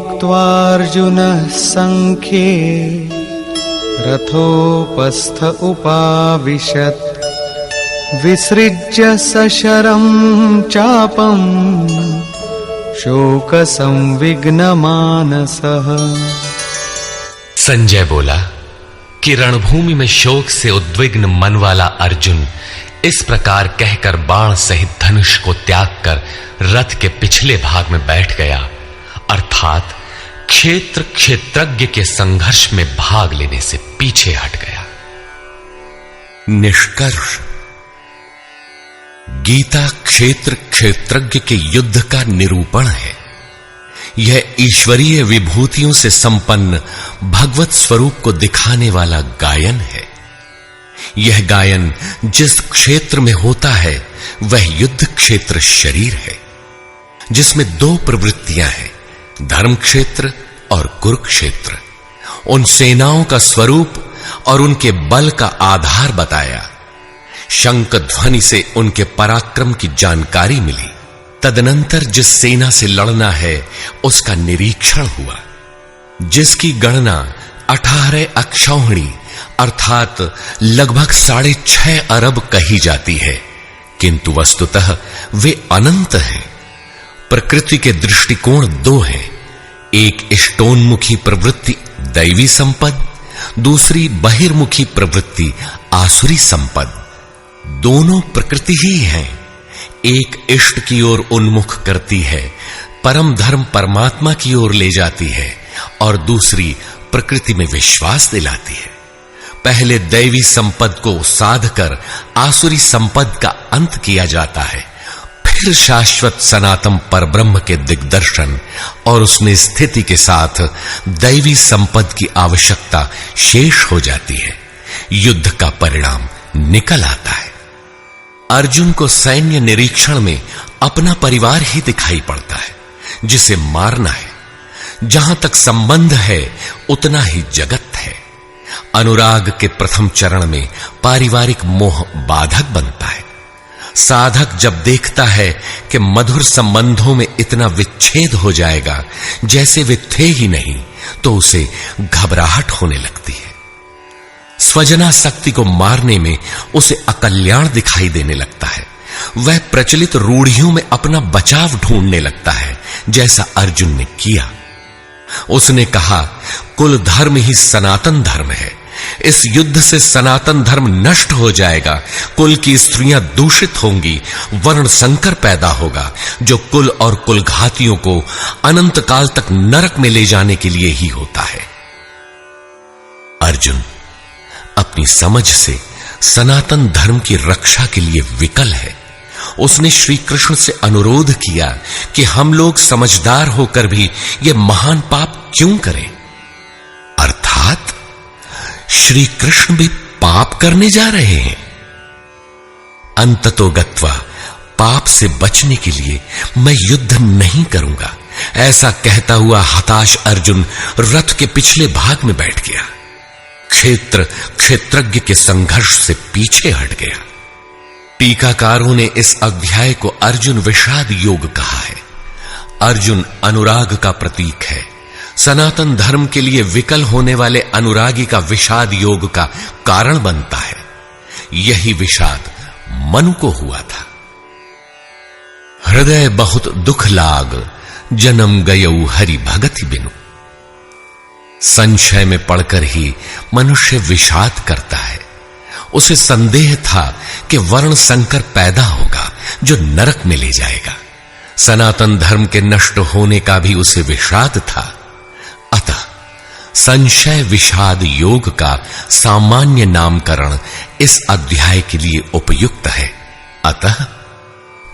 Speaker 2: एवमुक्त्वार्जुनः संख्ये रथोपस्थ उपाविशत् विसृज्य सशरं चापं शोकसंविघ्नमानसः।
Speaker 1: संजय बोला कि रणभूमि में शोक से उद्विग्न मन वाला अर्जुन इस प्रकार कहकर बाण सहित धनुष को त्याग कर रथ के पिछले भाग में बैठ गया, अर्थात क्षेत्र क्षेत्रज्ञ के संघर्ष में भाग लेने से पीछे हट गया।
Speaker 4: निष्कर्ष, गीता क्षेत्र क्षेत्रज्ञ के युद्ध का निरूपण है। यह ईश्वरीय विभूतियों से संपन्न भगवत स्वरूप को दिखाने वाला गायन है। यह गायन जिस क्षेत्र में होता है वह युद्ध क्षेत्र शरीर है, जिसमें 2 प्रवृत्तियां हैं, धर्म क्षेत्र और कुरुक्षेत्र। उन सेनाओं का स्वरूप और उनके बल का आधार बताया। शंख ध्वनि से उनके पराक्रम की जानकारी मिली। तदनंतर जिस सेना से लड़ना है उसका निरीक्षण हुआ, जिसकी गणना 18 अक्षौहिणी अर्थात लगभग 6.5 अरब कही जाती है, किंतु वस्तुतः वे अनंत हैं। प्रकृति के दृष्टिकोण 2 हैं, एक इष्टोन्मुखी प्रवृत्ति दैवी संपद, दूसरी बहिर्मुखी प्रवृत्ति आसुरी संपद। दोनों प्रकृति ही हैं। एक इष्ट की ओर उन्मुख करती है परम धर्म परमात्मा की ओर ले जाती है और दूसरी प्रकृति में विश्वास दिलाती है। पहले दैवी संपद को साध कर आसुरी संपद का अंत किया जाता है, फिर शाश्वत सनातन परब्रह्म के दिग्दर्शन और उसमें स्थिति के साथ दैवी संपद की आवश्यकता शेष हो जाती है। युद्ध का परिणाम निकल आता है। अर्जुन को सैन्य निरीक्षण में अपना परिवार ही दिखाई पड़ता है, जिसे मारना है। जहां तक संबंध है उतना ही जगत है। अनुराग के प्रथम चरण में पारिवारिक मोह बाधक बनता है। साधक जब देखता है कि मधुर संबंधों में इतना विच्छेद हो जाएगा जैसे वे थे ही नहीं, तो उसे घबराहट होने लगती है। स्वजनासक्ति को मारने में उसे अकल्याण दिखाई देने लगता है। वह प्रचलित रूढ़ियों में अपना बचाव ढूंढने लगता है, जैसा अर्जुन ने किया। उसने कहा, कुल धर्म ही सनातन धर्म है। इस युद्ध से सनातन धर्म नष्ट हो जाएगा, कुल की स्त्रियां दूषित होंगी, वर्ण संकर पैदा होगा, जो कुल और कुलघातियों को अनंत काल तक नरक में ले जाने के लिए ही होता है। अर्जुन अपनी समझ से सनातन धर्म की रक्षा के लिए विकल है। उसने श्री कृष्ण से अनुरोध किया कि हम लोग समझदार होकर भी यह महान पाप क्यों करें। अर्थात श्री कृष्ण भी पाप करने जा रहे हैं। अंततो गत्वा पाप से बचने के लिए मैं युद्ध नहीं करूंगा, ऐसा कहता हुआ हताश अर्जुन रथ के पिछले भाग में बैठ गया। क्षेत्रज्ञ के संघर्ष से पीछे हट गया। टीकाकारों ने इस अध्याय को अर्जुन विषाद योग कहा है। अर्जुन अनुराग का प्रतीक है। सनातन धर्म के लिए विकल होने वाले अनुरागी का विषाद योग का कारण बनता है। यही विषाद मनु को हुआ था। हृदय बहुत दुख लाग, जन्म गयऊ हरि भगति बिनु। संशय में पड़कर ही मनुष्य विषाद करता है। उसे संदेह था कि वर्ण संकर पैदा होगा जो नरक में ले जाएगा। सनातन धर्म के नष्ट होने का भी उसे विषाद था। अतः संशय विषाद योग का सामान्य नामकरण इस अध्याय के लिए उपयुक्त है। अतः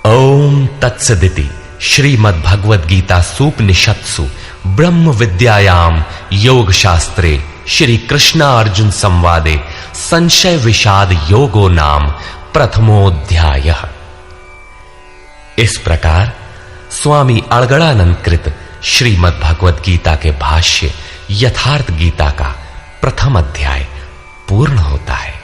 Speaker 1: ओम तत्सदिति श्रीमद् भगवद गीता सूपनिषत्सु ब्रह्म विद्यायाम योग शास्त्रे श्री कृष्ण अर्जुन संवादे संशय विषाद योगो नाम प्रथमोऽध्यायः। इस प्रकार स्वामी अड़गड़ानंद कृत श्रीमद् भगवद गीता के भाष्य यथार्थ गीता का प्रथम अध्याय पूर्ण होता है।